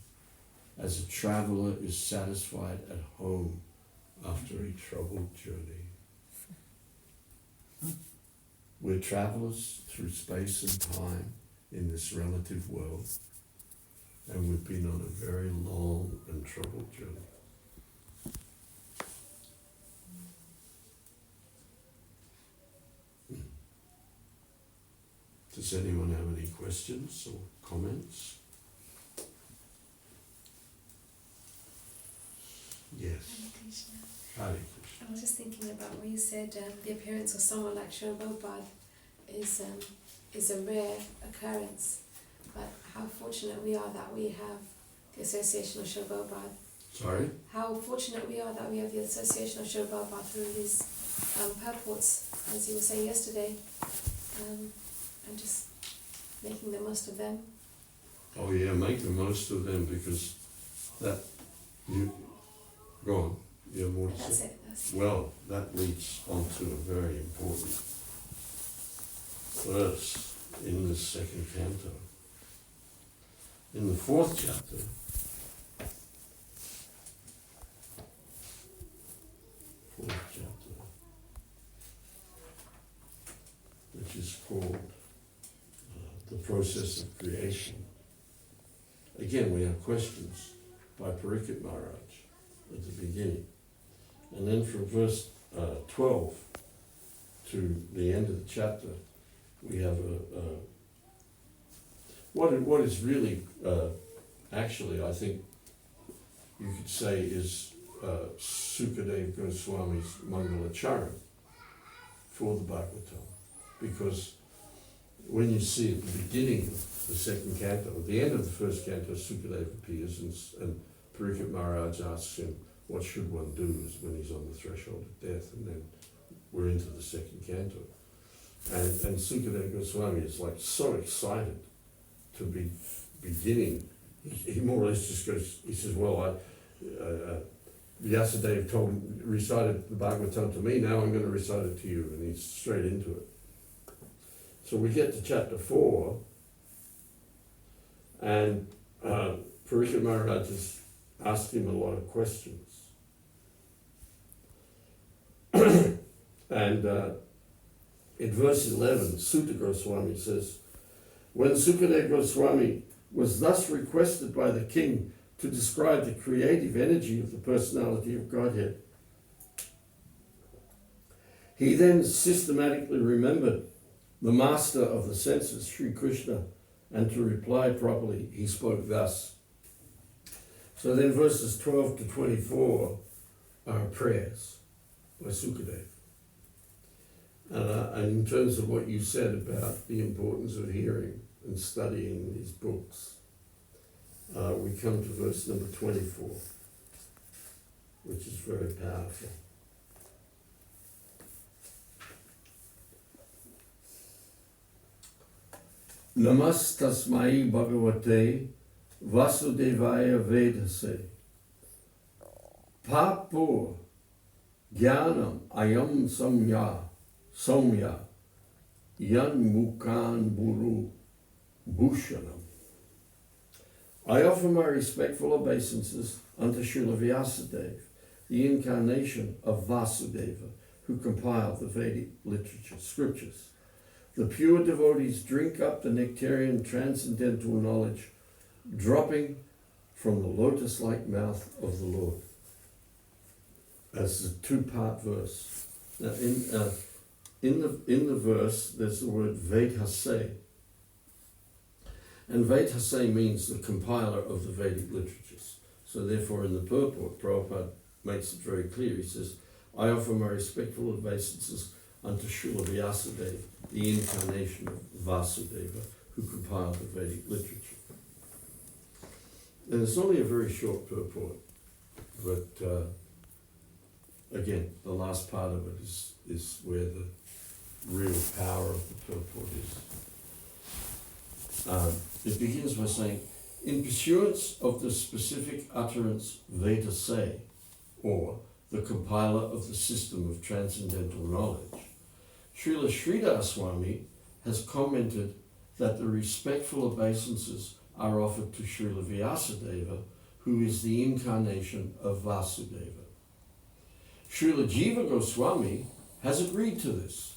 as a traveler is satisfied at home after a troubled journey. We're travelers through space and time in this relative world, and we've been on a very long and troubled journey. Does anyone have any questions or comments? Yes. Hare Krishna. I was just thinking about what you said, the appearance of someone like Shobhobad is a rare occurrence, but how fortunate we are that we have the association of Shobhobad. Sorry? How fortunate we are that we have the association of Shobhobad through these purports, as you were saying yesterday, and just making the most of them. Oh yeah, make the most of them, because that, you, go on, you have more to That's say. it. Well, that leads on to a very important verse in the second canto. In the fourth chapter, which is called the process of creation. Again, we have questions by Pariksit Maharaj at the beginning. And then from verse 12 to the end of the chapter, we have what is really, actually, I think you could say is Sukadeva Goswami's Mangalacharan for the Bhagavatam. Because when you see at the beginning of the second canto, at the end of the first canto, Sukadeva appears and Pariksit Maharaj asks him, what should one do when he's on the threshold of death? And then we're into the second canto. And Sukadeva Goswami is like so excited to be beginning. He more or less just goes, he says, well, Vyasadeva recited the Bhagavatam to me, now I'm going to recite it to you. And he's straight into it. So we get to chapter 4, and Pariksit Maharaj has asked him a lot of questions. And in verse 11, Sutta Goswami says, when Sukadeva Goswami was thus requested by the king to describe the creative energy of the personality of Godhead, he then systematically remembered the master of the senses, Sri Krishna, and to reply properly, he spoke thus. So then verses 12 to 24 are prayers by Sukadeva. And in terms of what you said about the importance of hearing and studying these books, we come to verse number 24, which is very powerful. Namastasmai Bhagavate Vasudevaya Vedase Papo Jnanam Ayam Samya Yan Mukan Buru Bhushanam. I offer my respectful obeisances unto Srila Vyasadeva, the incarnation of Vasudeva, who compiled the Vedic literature, scriptures. The pure devotees drink up the nectarian transcendental knowledge dropping from the lotus-like mouth of the Lord. That's a two-part verse. Now, in the verse, there's the word Vedhase. And Vedhase means the compiler of the Vedic literatures. So therefore, in the purport, Prabhupada makes it very clear. He says, I offer my respectful obeisances unto Srila Vyasadeva, the incarnation of Vasudeva, who compiled the Vedic literature. And it's only a very short purport, but again, the last part of it is where the real power of the purport is. It begins by saying, in pursuance of the specific utterance Vedase, or the compiler of the system of transcendental knowledge, Srila Sridhar Swami has commented that the respectful obeisances are offered to Srila Vyasadeva, who is the incarnation of Vasudeva. Srila Jiva Goswami has agreed to this,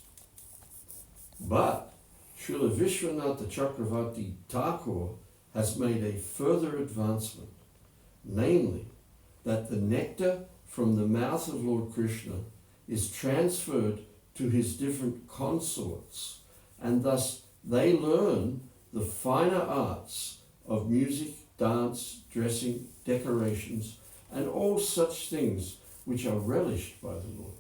but Srila Vishwanatha Chakravarti Thakur has made a further advancement, namely that the nectar from the mouth of Lord Krishna is transferred to his different consorts, and thus they learn the finer arts of music, dance, dressing, decorations, and all such things which are relished by the Lord.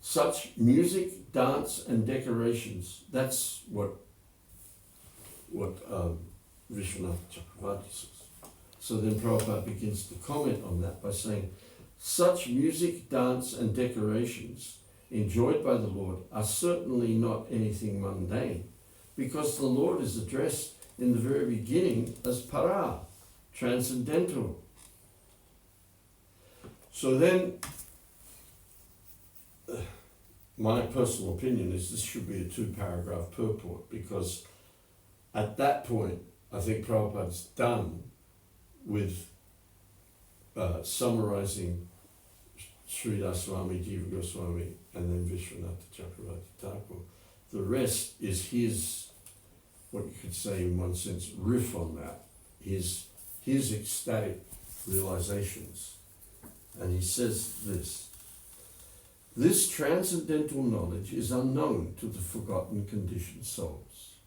Such music, dance, and decorations, that's what Vishwanath Chakravarti says. So then Prabhupada begins to comment on that by saying, such music, dance, and decorations enjoyed by the Lord are certainly not anything mundane, because the Lord is addressed in the very beginning as para, transcendental. So then, my personal opinion is this should be a 2-paragraph purport, because at that point, I think Prabhupada's done with summarizing Sridhar Swami, Jiva Goswami, and then Vishwanatha Chakravarti Thakur. The rest is his, what you could say in one sense, riff on that, his ecstatic realizations. And he says this transcendental knowledge is unknown to the forgotten conditioned souls.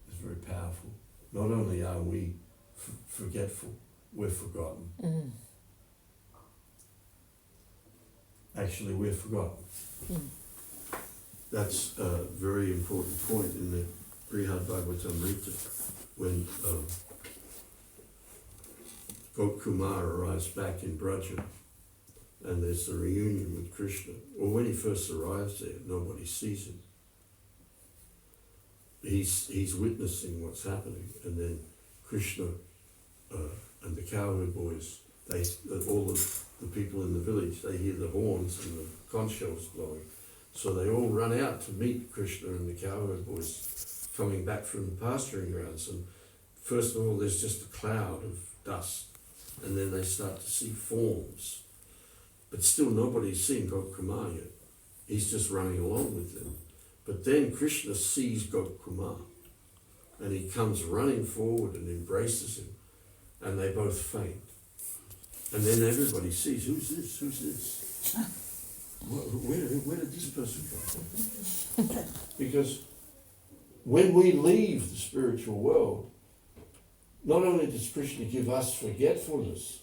It's very powerful. Not only are we forgetful, we're forgotten. Mm. Actually, we're forgotten. Mm. That's a very important point in the Brihad Bhagavatamrita, when Gop Kumar arrives back in Braja, and there's the reunion with Krishna. Or when he first arrives there, nobody sees him. He's witnessing what's happening, and then Krishna and the cowherd boys, all the people in the village, they hear the horns and the conch shells blowing. So they all run out to meet Krishna and the cowherd boys coming back from the pasturing grounds. And first of all, there's just a cloud of dust, and then they start to see forms. but still nobody's seen Gokuma yet. He's just running along with them. But then Krishna sees Gokuma, and he comes running forward and embraces him, and they both faint. And then everybody sees, who's this? Where did this person come from? Because when we leave the spiritual world, not only does Krishna give us forgetfulness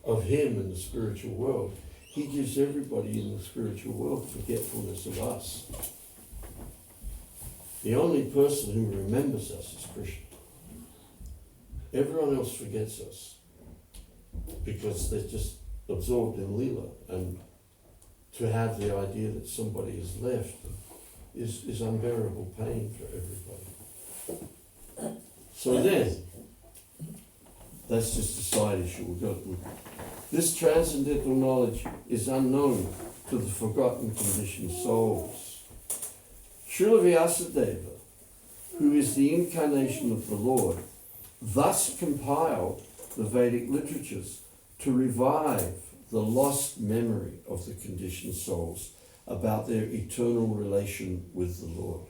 of him in the spiritual world, he gives everybody in the spiritual world forgetfulness of us. The only person who remembers us is Krishna. Everyone else forgets us because they're just absorbed in Leela, and to have the idea that somebody is left is unbearable pain for everybody. So then, that's just a side issue. This transcendental knowledge is unknown to the forgotten conditioned souls. Srila Vyasadeva, who is the incarnation of the Lord, thus compiled the Vedic literatures to revive the lost memory of the conditioned souls about their eternal relation with the Lord.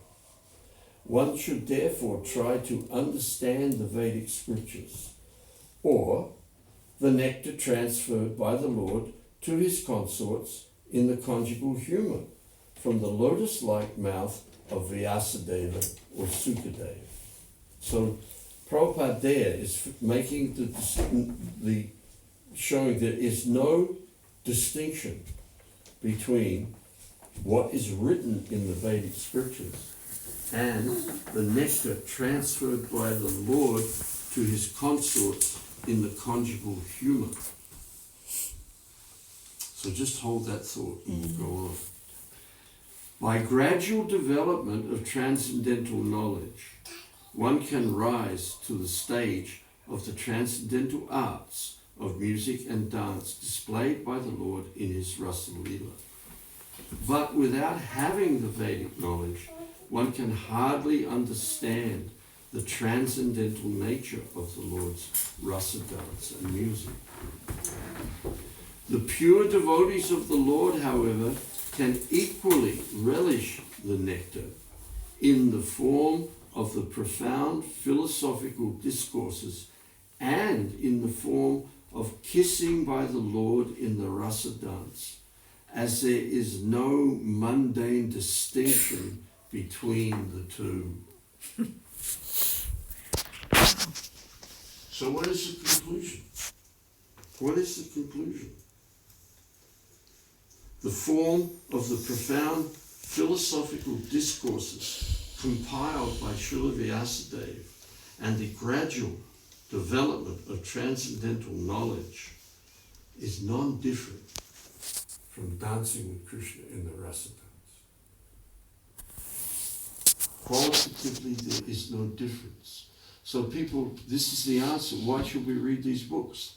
One should therefore try to understand the Vedic scriptures, or the nectar transferred by the Lord to his consorts in the conjugal humor from the lotus-like mouth of Vyasadeva or Sukadeva. So Prabhupada there is making the showing there is no distinction between what is written in the Vedic scriptures and the nectar transferred by the Lord to his consorts in the conjugal humor. So just hold that thought and we'll go on. By gradual development of transcendental knowledge, one can rise to the stage of the transcendental arts of music and dance displayed by the Lord in his Rasa Leela. But without having the Vedic knowledge, one can hardly understand the transcendental nature of the Lord's Rasa dance and music. The pure devotees of the Lord, however, can equally relish the nectar in the form of the profound philosophical discourses and in the form of kissing by the Lord in the Rasa dance, as there is no mundane distinction between the two. So what is the conclusion? What is the conclusion? The form of the profound philosophical discourses compiled by Srila Vyasadeva and the gradual development of transcendental knowledge is non-different from dancing with Krishna in the Rasa dance. Qualitatively, there is no difference. So people, this is the answer. Why should we read these books?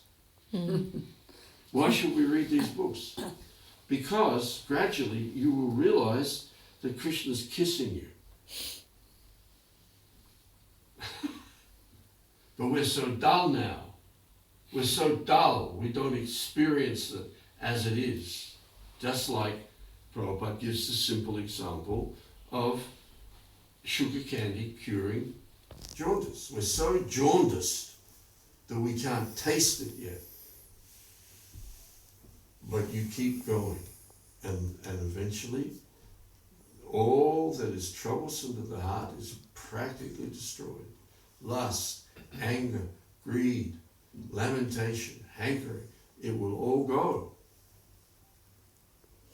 Why should we read these books? Because gradually you will realize that Krishna's kissing you. But we're so dull now. We're so dull, we don't experience it as it is. Just like Prabhupada gives the simple example of sugar candy curing jaundice. We're so jaundiced that we can't taste it yet. But you keep going, and eventually all that is troublesome to the heart is practically destroyed. Lust, anger, greed, lamentation, hankering, it will all go.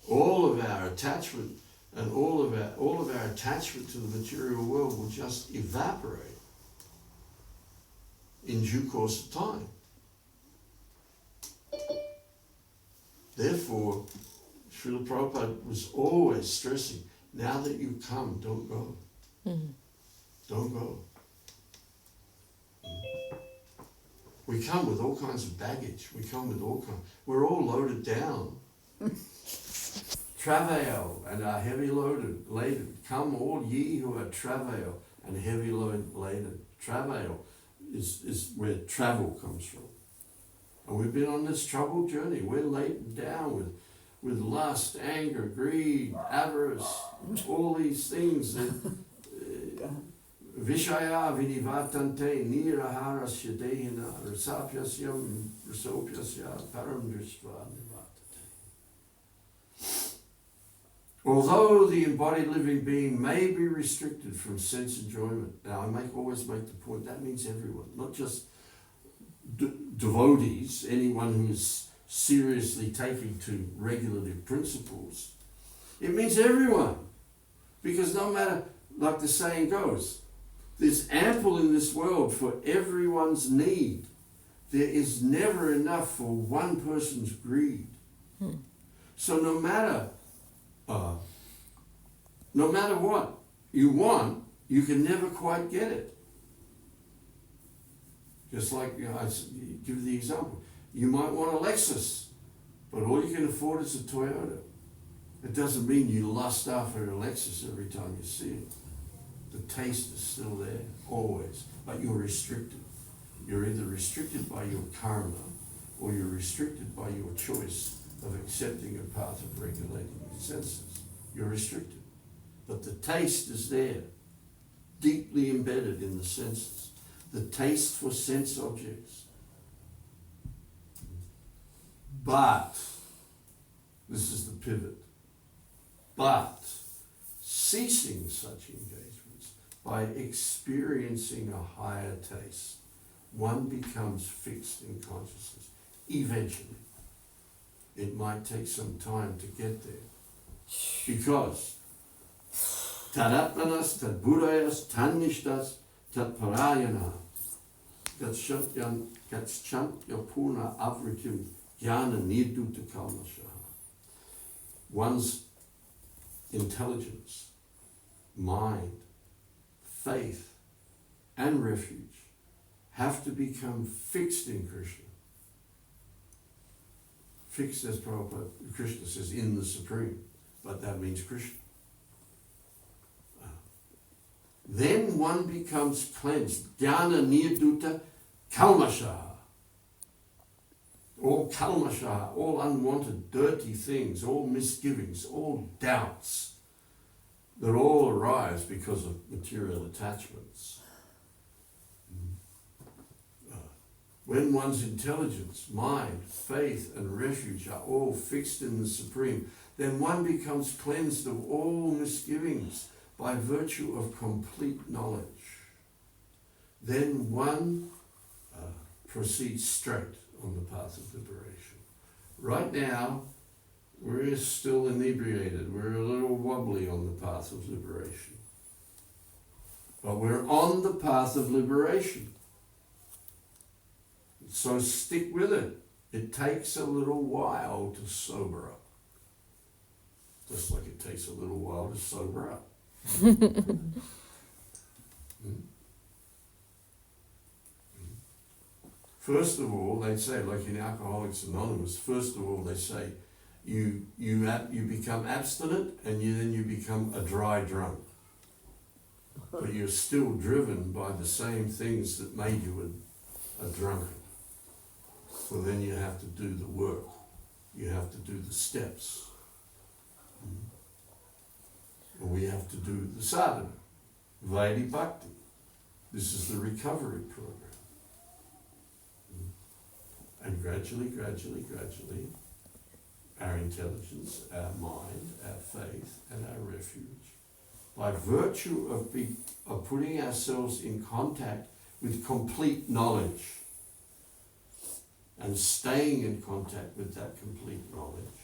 All of our attachment and all of our attachment to the material world will just evaporate in due course of time. Therefore, Srila Prabhupada was always stressing, now that you come, don't go. Don't go. We come with all kinds of baggage. We're all loaded down. Travail and are heavy laden. Come all ye who are travail and heavy laden. Travail is where travel comes from. And we've been on this troubled journey. We're laden down with with lust, anger, greed, avarice, all these things that Vishaya vinivatante niraharasya dehina rasapyasyam rasopyasya param drisva nivatate. Although the embodied living being may be restricted from sense enjoyment, now I always make the point that means everyone, not just devotees, anyone who is seriously taking to regulative principles. It means everyone, because no matter, like the saying goes, there's ample in this world for everyone's need. There is never enough for one person's greed. So no matter what you want, you can never quite get it. Just like, I give the example, you might want a Lexus, but all you can afford is a Toyota. It doesn't mean you lust after a Lexus every time you see it. The taste is still there, always, but you're restricted. You're either restricted by your karma, or you're restricted by your choice of accepting a path of regulating your senses. You're restricted. But the taste is there, deeply embedded in the senses. The taste for sense objects. But, this is the pivot, but ceasing such engagements by experiencing a higher taste, one becomes fixed in consciousness. Eventually. It might take some time to get there. Because tadatmanas, tad budayas, tanishtas, tad parayana, gacchantya puna avritim jnana nirduta kalmashaha. One's intelligence, mind, faith, and refuge have to become fixed in Krishna. Fixed, as Prabhupada, Krishna says, in the Supreme, but that means Krishna. Then one becomes cleansed. Jnana nirduta kalmashaha. All kalmashaha, all unwanted, dirty things, all misgivings, all doubts that all arise because of material attachments. When one's intelligence, mind, faith, and refuge are all fixed in the Supreme, then one becomes cleansed of all misgivings by virtue of complete knowledge. Then one proceeds straight on the path of liberation. Right now, we're still inebriated. We're a little wobbly on the path of liberation. But we're on the path of liberation. So stick with it. It takes a little while to sober up. Just like it takes a little while to sober up. First of all, they say, like in Alcoholics Anonymous, first of all they say, you become abstinent and then you become a dry drunk. But you're still driven by the same things that made you a drunkard. So then you have to do the work. You have to do the steps. Or we have to do the sadhana, Vaidhi Bhakti. This is the recovery program. And gradually, our intelligence, our mind, our faith, and our refuge, by virtue of putting ourselves in contact with complete knowledge, and staying in contact with that complete knowledge,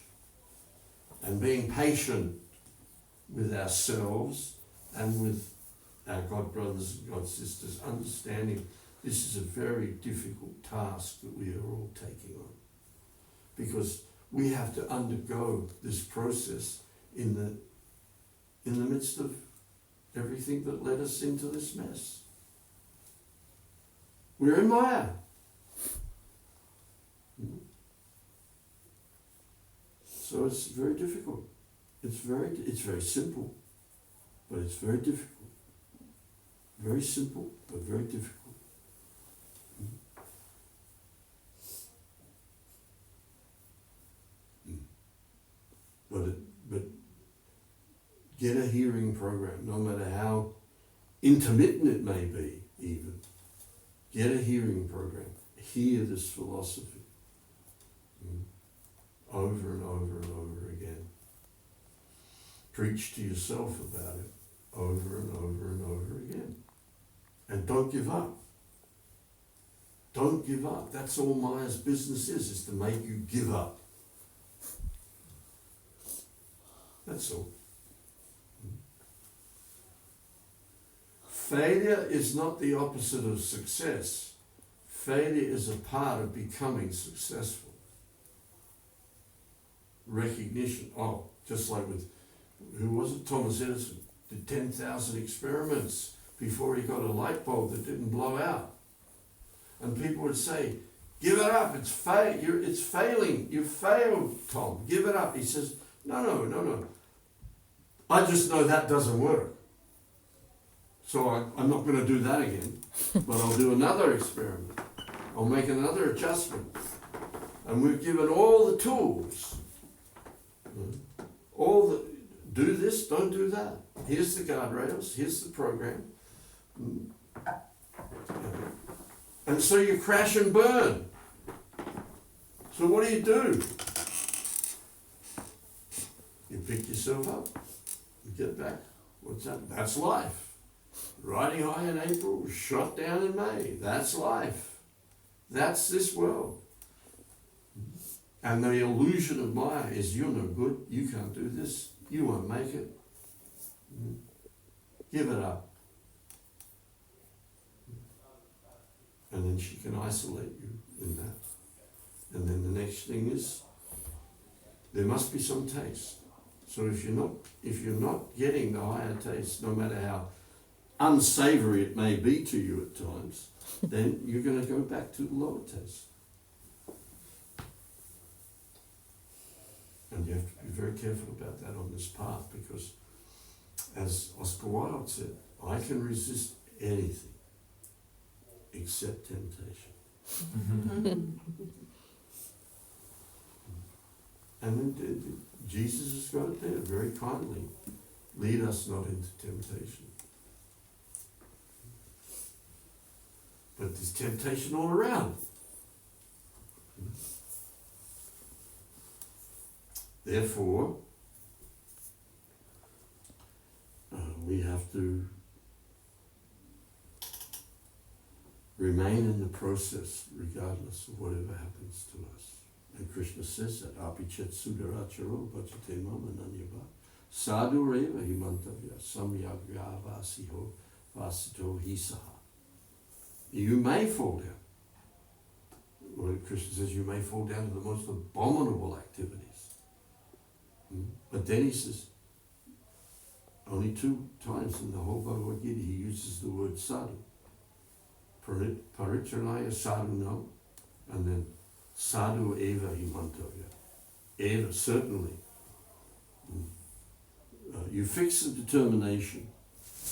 and being patient with ourselves and with our God brothers and God sisters, understanding this is a very difficult task that we are all taking on. Because we have to undergo this process in the midst of everything that led us into this mess. We're in Maya. So it's very difficult. It's very simple, but it's very difficult. Very simple, but very difficult. Get a hearing program, no matter how intermittent it may be, even. Get a hearing program. Hear this philosophy over and over and over again. Preach to yourself about it over and over and over again. And don't give up. Don't give up. That's all Maya's business is to make you give up. That's all. Failure is not the opposite of success. Failure is a part of becoming successful. Recognition. Oh, just like with, who was it? Thomas Edison did 10,000 experiments before he got a light bulb that didn't blow out. And people would say, give it up, it's failing, you failed, Tom, give it up. He says, no. I just know that doesn't work. So I'm not going to do that again, but I'll do another experiment. I'll make another adjustment. And we've given all the tools. Do this, don't do that. Here's the guardrails, here's the program. And so you crash and burn. So what do? You pick yourself up, you get back. What's that? That's life. Riding high in April, shot down in May. That's life. That's this world. And the illusion of Maya is you're no good, you can't do this, you won't make it. Give it up. And then she can isolate you in that. And then the next thing is, there must be some taste. So if you're not getting the higher taste, no matter how unsavory it may be to you at times, then you're going to go back to the lower taste. And you have to be very careful about that on this path, because as Oscar Wilde said, I can resist anything except temptation. And then Jesus has got it there very kindly. Lead us not into temptation. But there's temptation all around. Therefore, we have to remain in the process regardless of whatever happens to us. And Krishna says that, apichet sudaracharo bhajate mama nanyava sadhu reva himantavya samyagya vasiho vasito hisaha. You may fall down. Well, Krishna says you may fall down to the most abominable activities. But then he says, only 2 times in the whole Bhagavad Gita he uses the word sadhu. Paritranaya sadhu no, and then sadhu eva himantavya. Eva, certainly. You fix the determination.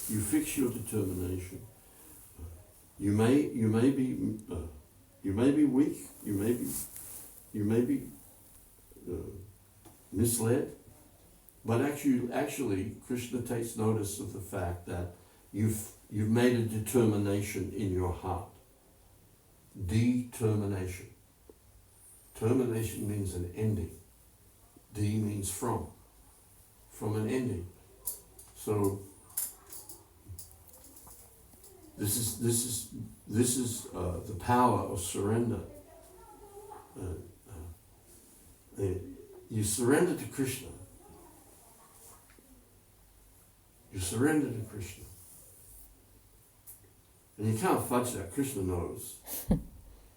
You fix your determination. You may be weak. You may be misled. But actually, Krishna takes notice of the fact that you've made a determination in your heart. Determination. Termination means an ending. De means from an ending. So this is the power of surrender. You surrender to Krishna. You surrender to Krishna. And you can't fudge that. Krishna knows.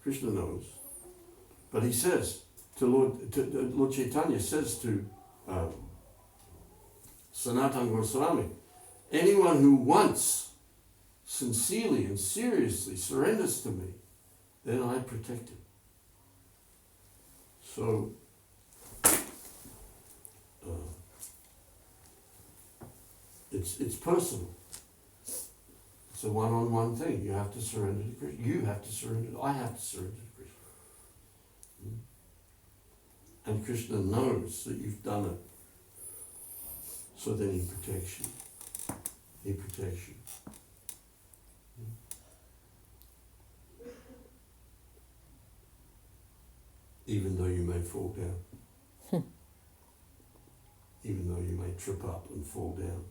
Krishna knows. But he says to Lord Chaitanya says to Sanatana Goswami, anyone who once sincerely and seriously surrenders to me, then I protect him. So it's personal. It's a one-on-one thing. You have to surrender to Krishna. You have to surrender. I have to surrender to Krishna. And Krishna knows that you've done it So then he protects you. He protects you. Even though you may fall down. Even though you may trip up and fall down.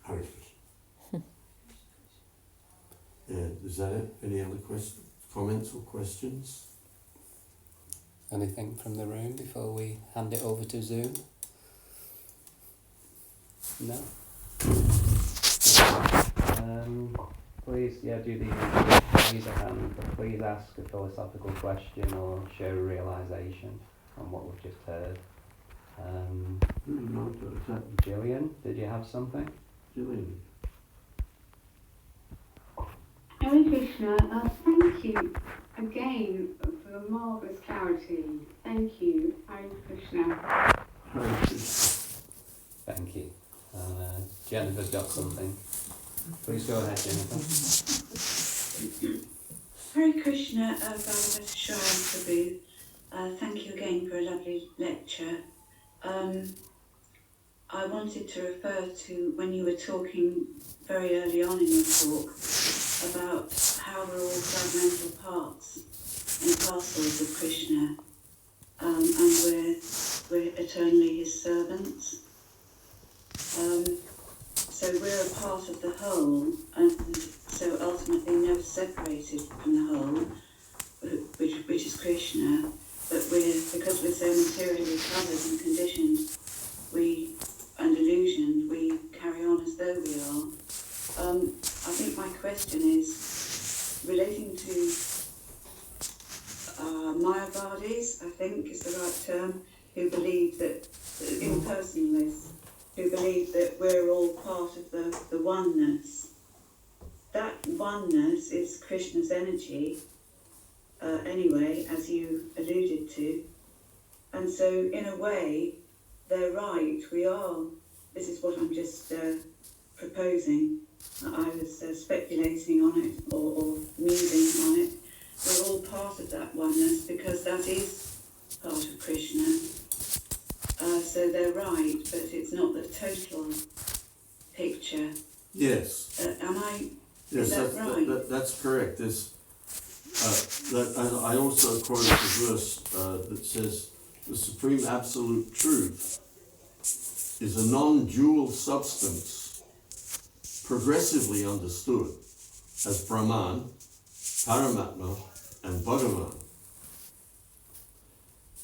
Hare Krishna. Yeah, is that it? Any other comments or questions? Anything from the room before we hand it over to Zoom? No? Please, do the raise a hand, but please ask a philosophical question or share a realisation on what we've just heard. Gillian, did you have something? Gillian. Hare Krishna, thank you again for the marvellous clarity. Thank you, Hare Krishna. Hare Krishna. Thank you. Jennifer's got something. Please go ahead, Jennifer. Hare Krishna, Bhagavat Ashraya Prabhu. Thank you again for a lovely lecture. I wanted to refer to when you were talking very early on in your talk about how we're all fragmental parts and parcels of Krishna, and we're eternally his servants. So we're a part of the whole, and so ultimately never separated from the whole, which is Krishna. But because we're so materially covered and conditioned, and illusioned, we carry on as though we are. I think my question is relating to Mayavadis, I think is the right term, who believe that, impersonalists, who believe that we're all part of the oneness. That oneness is Krishna's energy, anyway, as you alluded to. And so, in a way, they're right, we are. This is what I'm just proposing. I was speculating on it or musing on it. We're all part of that oneness because that is part of Krishna. So they're right, but it's not the total picture. Yes. Is that right? That's correct. I also quoted the verse that says, the supreme absolute truth is a non-dual substance progressively understood as Brahman, Paramatma, and Bhagavan.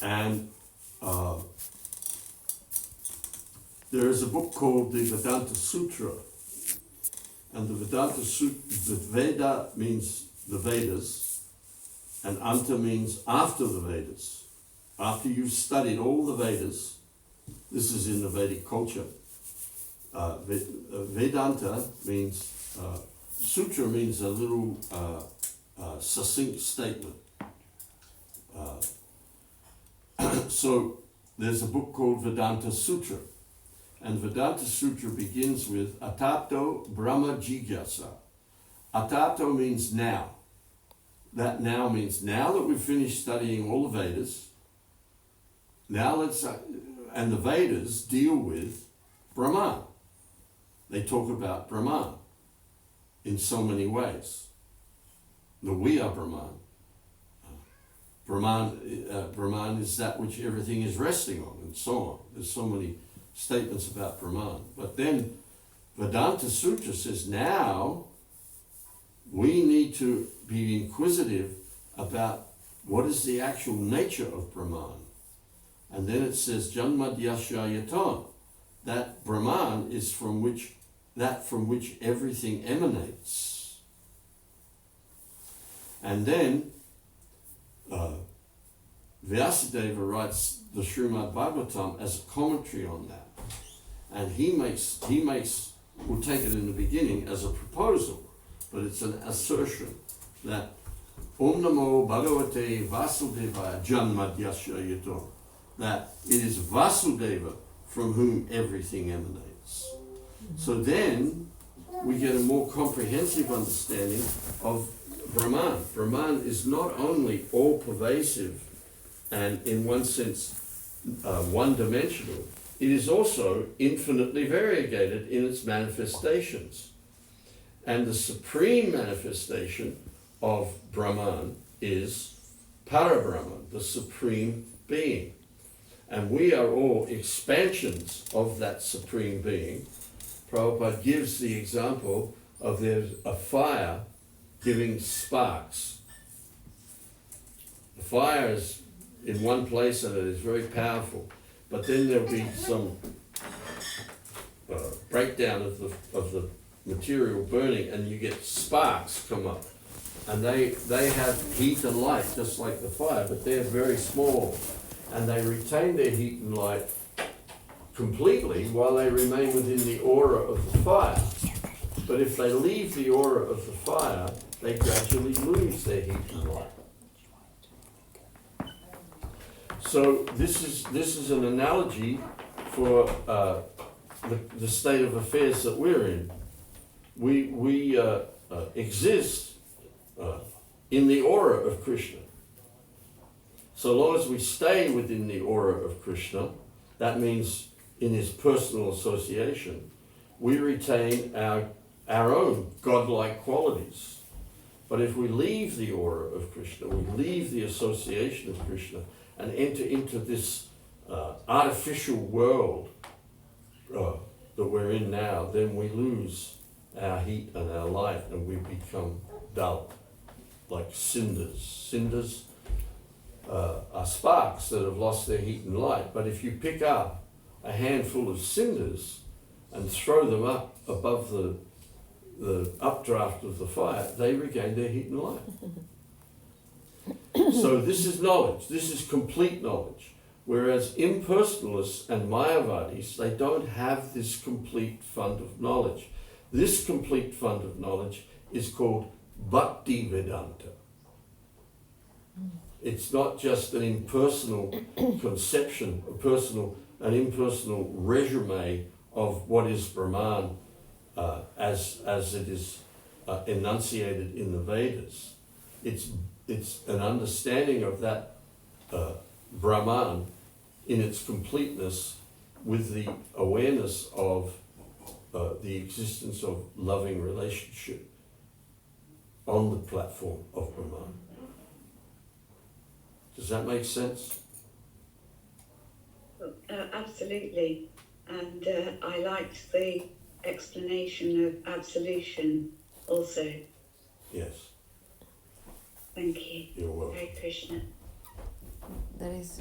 And there is a book called the Vedanta Sutra. And the Vedanta Sutra, the Veda means the Vedas, and Anta means after the Vedas. After you've studied all the Vedas, this is in the Vedic culture. Vedanta means, sutra means a little succinct statement. So there's a book called Vedanta Sutra. And Vedanta Sutra begins with Atato Brahma Jigyasa. Atato means now. That now means now that we've finished studying all the Vedas, now and the Vedas deal with Brahman. They talk about Brahman in so many ways. The we are Brahman. Brahman is that which everything is resting on, and so on. There's so many statements about Brahman. But then Vedanta Sutra says now we need to be inquisitive about what is the actual nature of Brahman. And then it says Janmadhyasyayaton, that Brahman is from which everything emanates. And then Vyasadeva writes the Srimad Bhagavatam as a commentary on that. And he makes, we'll take it in the beginning as a proposal, but it's an assertion that Om Namo Bhagavate Vasudevaya Janmadhyasyayaton, that it is Vasudeva from whom everything emanates. So then we get a more comprehensive understanding of Brahman. Brahman is not only all-pervasive and in one sense one-dimensional, it is also infinitely variegated in its manifestations. And the supreme manifestation of Brahman is Parabrahman, the supreme being. And we are all expansions of that supreme being. Prabhupada gives the example of there's a fire giving sparks. The fire is in one place and it is very powerful, but then there'll be some breakdown of the material burning, and you get sparks come up, and they have heat and light just like the fire, but they're very small, and they retain their heat and light completely while they remain within the aura of the fire. But if they leave the aura of the fire, they gradually lose their heat and light. So this is an analogy for the state of affairs that we're in. We exist in the aura of Krishna. So long as we stay within the aura of Krishna, that means in his personal association, we retain our own godlike qualities. But if we leave the aura of Krishna, we leave the association of Krishna and enter into this artificial world that we're in now, then we lose our heat and our light, and we become dull, like cinders. Cinders are sparks that have lost their heat and light, but if you pick up a handful of cinders and throw them up above the updraft of the fire, they regain their heat and light. So this is knowledge, this is complete knowledge. Whereas impersonalists and Mayavadis, they don't have this complete fund of knowledge. This complete fund of knowledge is called Bhakti Vedanta. It's not just an impersonal conception, an impersonal resume of what is Brahman as it is enunciated in the Vedas. It's an understanding of that Brahman in its completeness with the awareness of the existence of loving relationship on the platform of Brahman. Does that make sense? Absolutely. And I liked the explanation of absolution also. Yes. Thank you. You're welcome. Hare Krishna. There is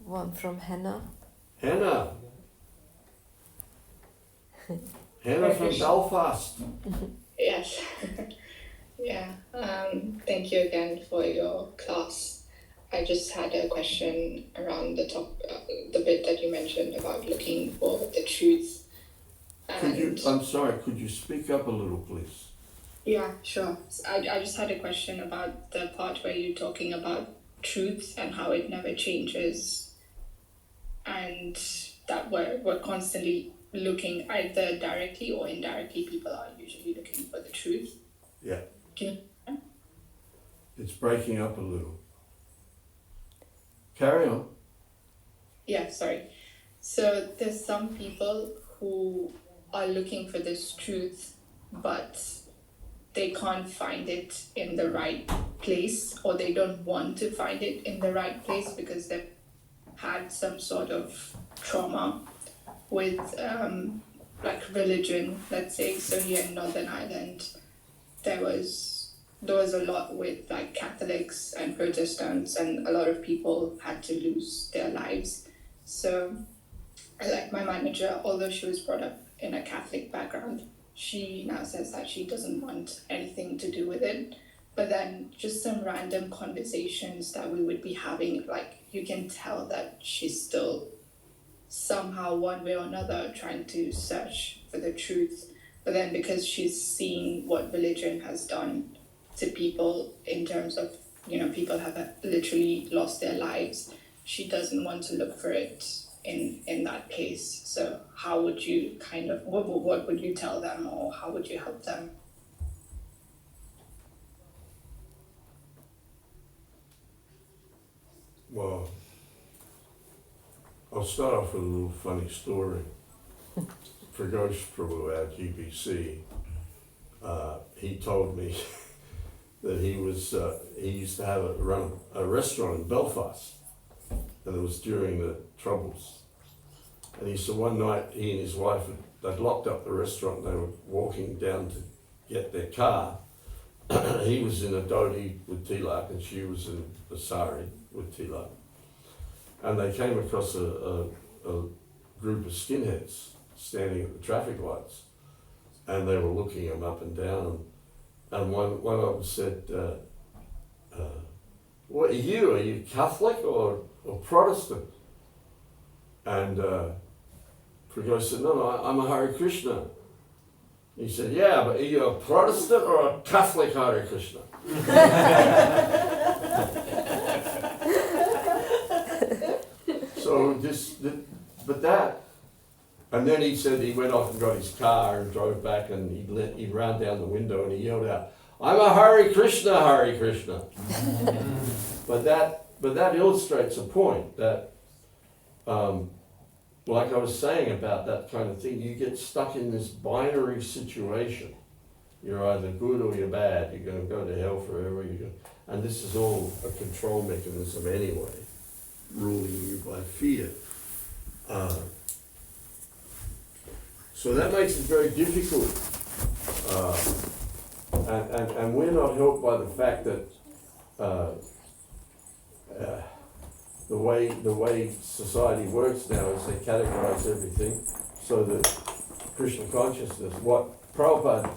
one from Hannah. Hannah. Hannah from Belfast. Yes. Yeah. Thank you again for your class. I just had a question around the bit that you mentioned about looking for the truth. I'm sorry, could you speak up a little, please? Yeah, sure. I just had a question about the part where you're talking about truth and how it never changes, and that we're constantly looking, either directly or indirectly, people are usually looking for the truth. Yeah. Can you? It's breaking up a little. Carry on. Yeah, sorry. So there's some people who are looking for this truth, but they can't find it in the right place, or they don't want to find it in the right place because they've had some sort of trauma with like religion, let's say. So here in Northern Ireland, there was a lot with like Catholics and Protestants, and a lot of people had to lose their lives. So like my manager, although she was brought up in a Catholic background, she now says that she doesn't want anything to do with it. But then just some random conversations that we would be having, like you can tell that she's still somehow one way or another trying to search for the truth. But then because she's seen what religion has done to people in terms of, people have literally lost their lives, she doesn't want to look for it in that place. So how would you what would you tell them, or how would you help them? Well, I'll start off with a little funny story. Pragosh Prabhu, our GBC, he told me that he used to run a restaurant in Belfast, and it was during the Troubles. And he said one night he and his wife they'd locked up the restaurant. They were walking down to get their car. He was in a dhoti with tilak, and she was in a sari with tilak. And they came across a group of skinheads standing at the traffic lights, and they were looking them up and down. And one of them said, "What are you? Are you Catholic or Protestant?" And Prakash said, "No, I'm a Hare Krishna." He said, "Yeah, but are you a Protestant or a Catholic Hare Krishna?" So and then he said he went off and got his car and drove back, and he ran down the window and he yelled out, "I'm a Hare Krishna, Hare Krishna." But that illustrates a point that, like I was saying about that kind of thing, you get stuck in this binary situation. You're either good or you're bad. You're going to go to hell forever. And this is all a control mechanism anyway, ruling you by fear. So that makes it very difficult. And we're not helped by the fact that the way society works now is they categorize everything so that Krishna consciousness, what Prabhupada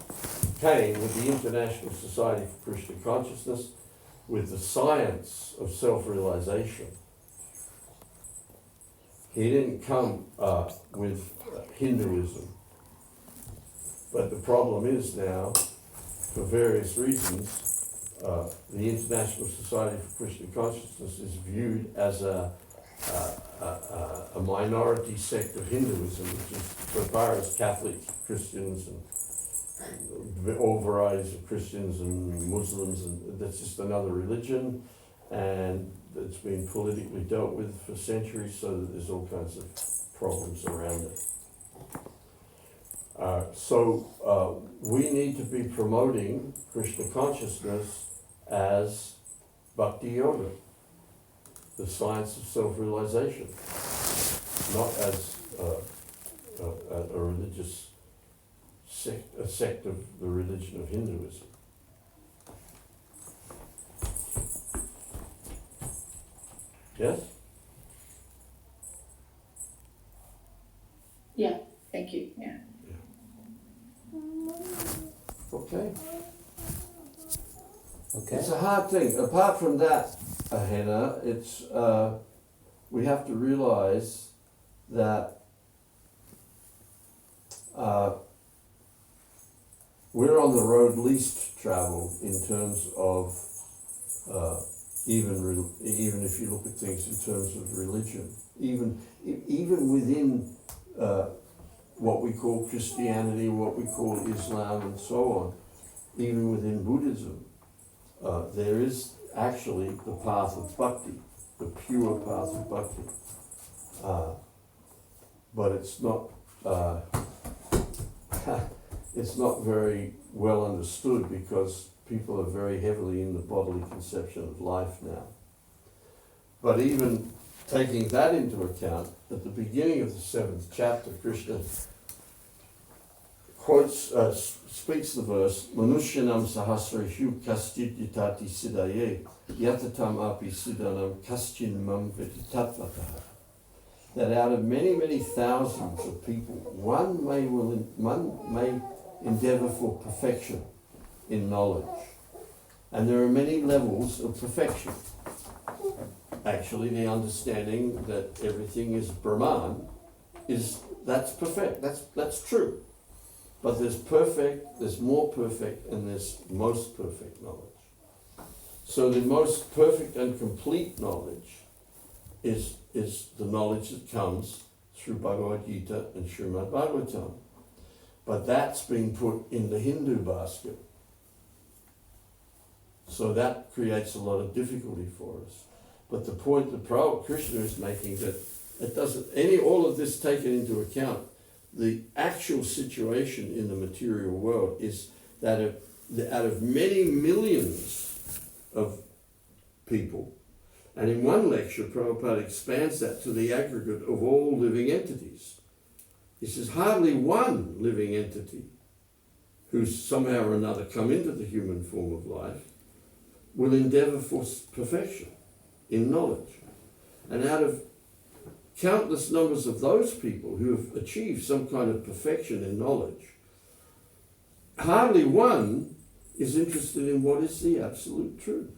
came with the International Society for Krishna Consciousness, with the science of self-realization. He didn't come with Hinduism. But the problem is now, for various reasons, the International Society for Krishna Consciousness is viewed as a minority sect of Hinduism, which is so far as Catholics, Christians, and all varieties of Christians and Muslims, and that's just another religion, and it's been politically dealt with for centuries, so that there's all kinds of problems around it. So we need to be promoting Krishna consciousness as Bhakti Yoga, the science of self-realization, not as a religious sect, a sect of the religion of Hinduism. Yes? Yeah, thank you. Yeah. Okay. Okay. It's a hard thing. Apart from that, Hannah, it's we have to realize that we're on the road least traveled in terms of even if you look at things in terms of religion, even within what we call Christianity, what we call Islam, and so on, even within Buddhism, there is actually the path of bhakti, the pure path of bhakti. But it's not it's not very well understood because people are very heavily in the bodily conception of life now. But even taking that into account, at the beginning of the 7th chapter, Krishna speaks the verse, Manushyanam sahasrahu kaschid yatati siddhaye yatatam api siddhanam kaschin mam veditatvatah. That out of many, many thousands of people, one may endeavor for perfection in knowledge. And there are many levels of perfection. Actually, the understanding that everything is Brahman that's perfect. That's true. But there's perfect, there's more perfect, and there's most perfect knowledge. So the most perfect and complete knowledge is the knowledge that comes through Bhagavad Gita and Srimad Bhagavatam. But that's been put in the Hindu basket. So that creates a lot of difficulty for us. But the point that Krishna is making, that it doesn't, all of this taken into account, the actual situation in the material world is that out of many millions of people, and in one lecture, Prabhupada expands that to the aggregate of all living entities. He says hardly one living entity who's somehow or another come into the human form of life will endeavour for perfection in knowledge. And out of countless numbers of those people who have achieved some kind of perfection in knowledge, hardly one is interested in what is the absolute truth.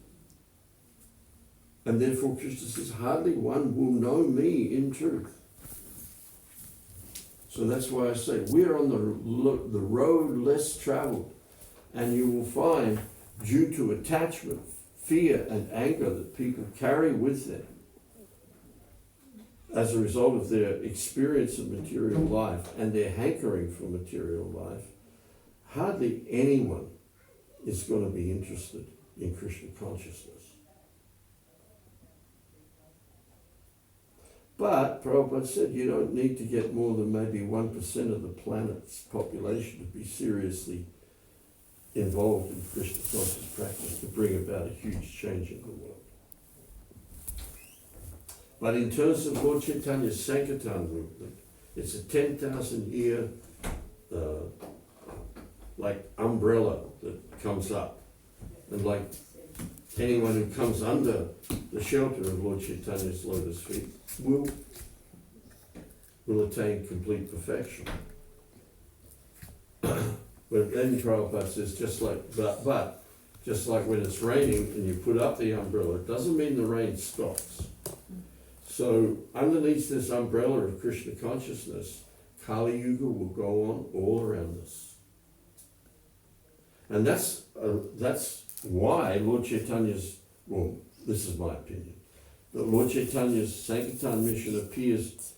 And therefore Krishna says, hardly one will know me in truth. So that's why I say, we're on the road less travelled. And you will find, due to attachment, fear and anger that people carry with them, as a result of their experience of material life and their hankering for material life, hardly anyone is going to be interested in Krishna consciousness. But Prabhupada said you don't need to get more than maybe 1% of the planet's population to be seriously involved in Krishna conscious practice to bring about a huge change in the world. But in terms of Lord Chaitanya's Sankirtan movement, it's a 10,000 year like umbrella that comes up. And like anyone who comes under the shelter of Lord Chaitanya's lotus feet will attain complete perfection. But then Prabhupada says, just like when it's raining and you put up the umbrella, it doesn't mean the rain stops. So underneath this umbrella of Krishna consciousness, Kali Yuga will go on all around us. And that's why Lord Chaitanya's, well, this is my opinion, but Lord Chaitanya's Sankirtan mission appears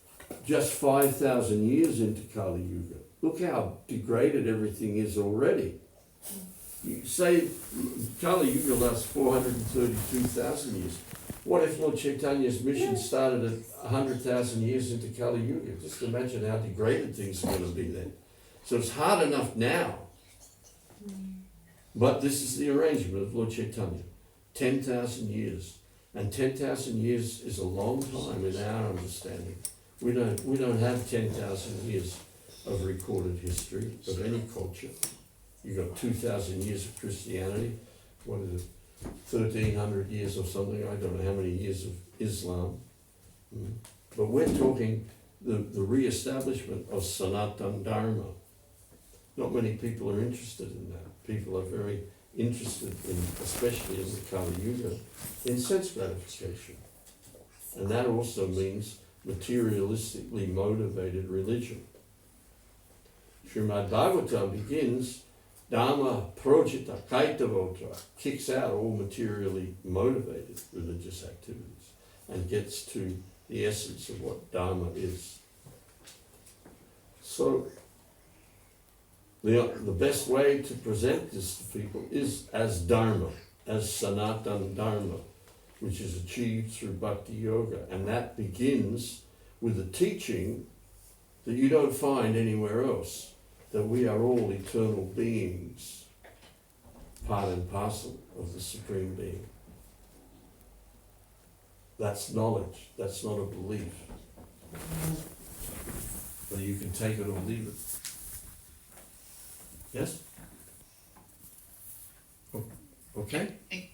just 5,000 years into Kali Yuga. Look how degraded everything is already. You say Kali Yuga lasts 432,000 years. What if Lord Chaitanya's mission started at 100,000 years into Kali Yuga? Just imagine how degraded things are going to be then. So it's hard enough now. But this is the arrangement of Lord Chaitanya. 10,000 years. And 10,000 years is a long time in our understanding. We don't have 10,000 years of recorded history of any culture. You've got 2,000 years of Christianity. What is it? 1,300 years or something. I don't know how many years of Islam. But we're talking the re-establishment of Sanatana Dharma. Not many people are interested in that. People are very interested in, especially in the Kali Yuga, in sense gratification. And that also means materialistically motivated religion. Srimad Bhagavatam begins, Dhamma projita kaitavotra, kicks out all materially motivated religious activities and gets to the essence of what Dharma is. So, the best way to present this to people is as Dharma, as Sanatana Dharma, which is achieved through Bhakti Yoga. And that begins with a teaching that you don't find anywhere else, that we are all eternal beings, part and parcel of the Supreme Being. That's knowledge, that's not a belief. But you can take it or leave it. Yes? Okay? Thank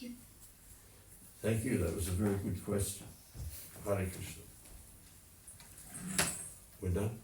you. Thank you, that was a very good question. Hare Krishna. We're done?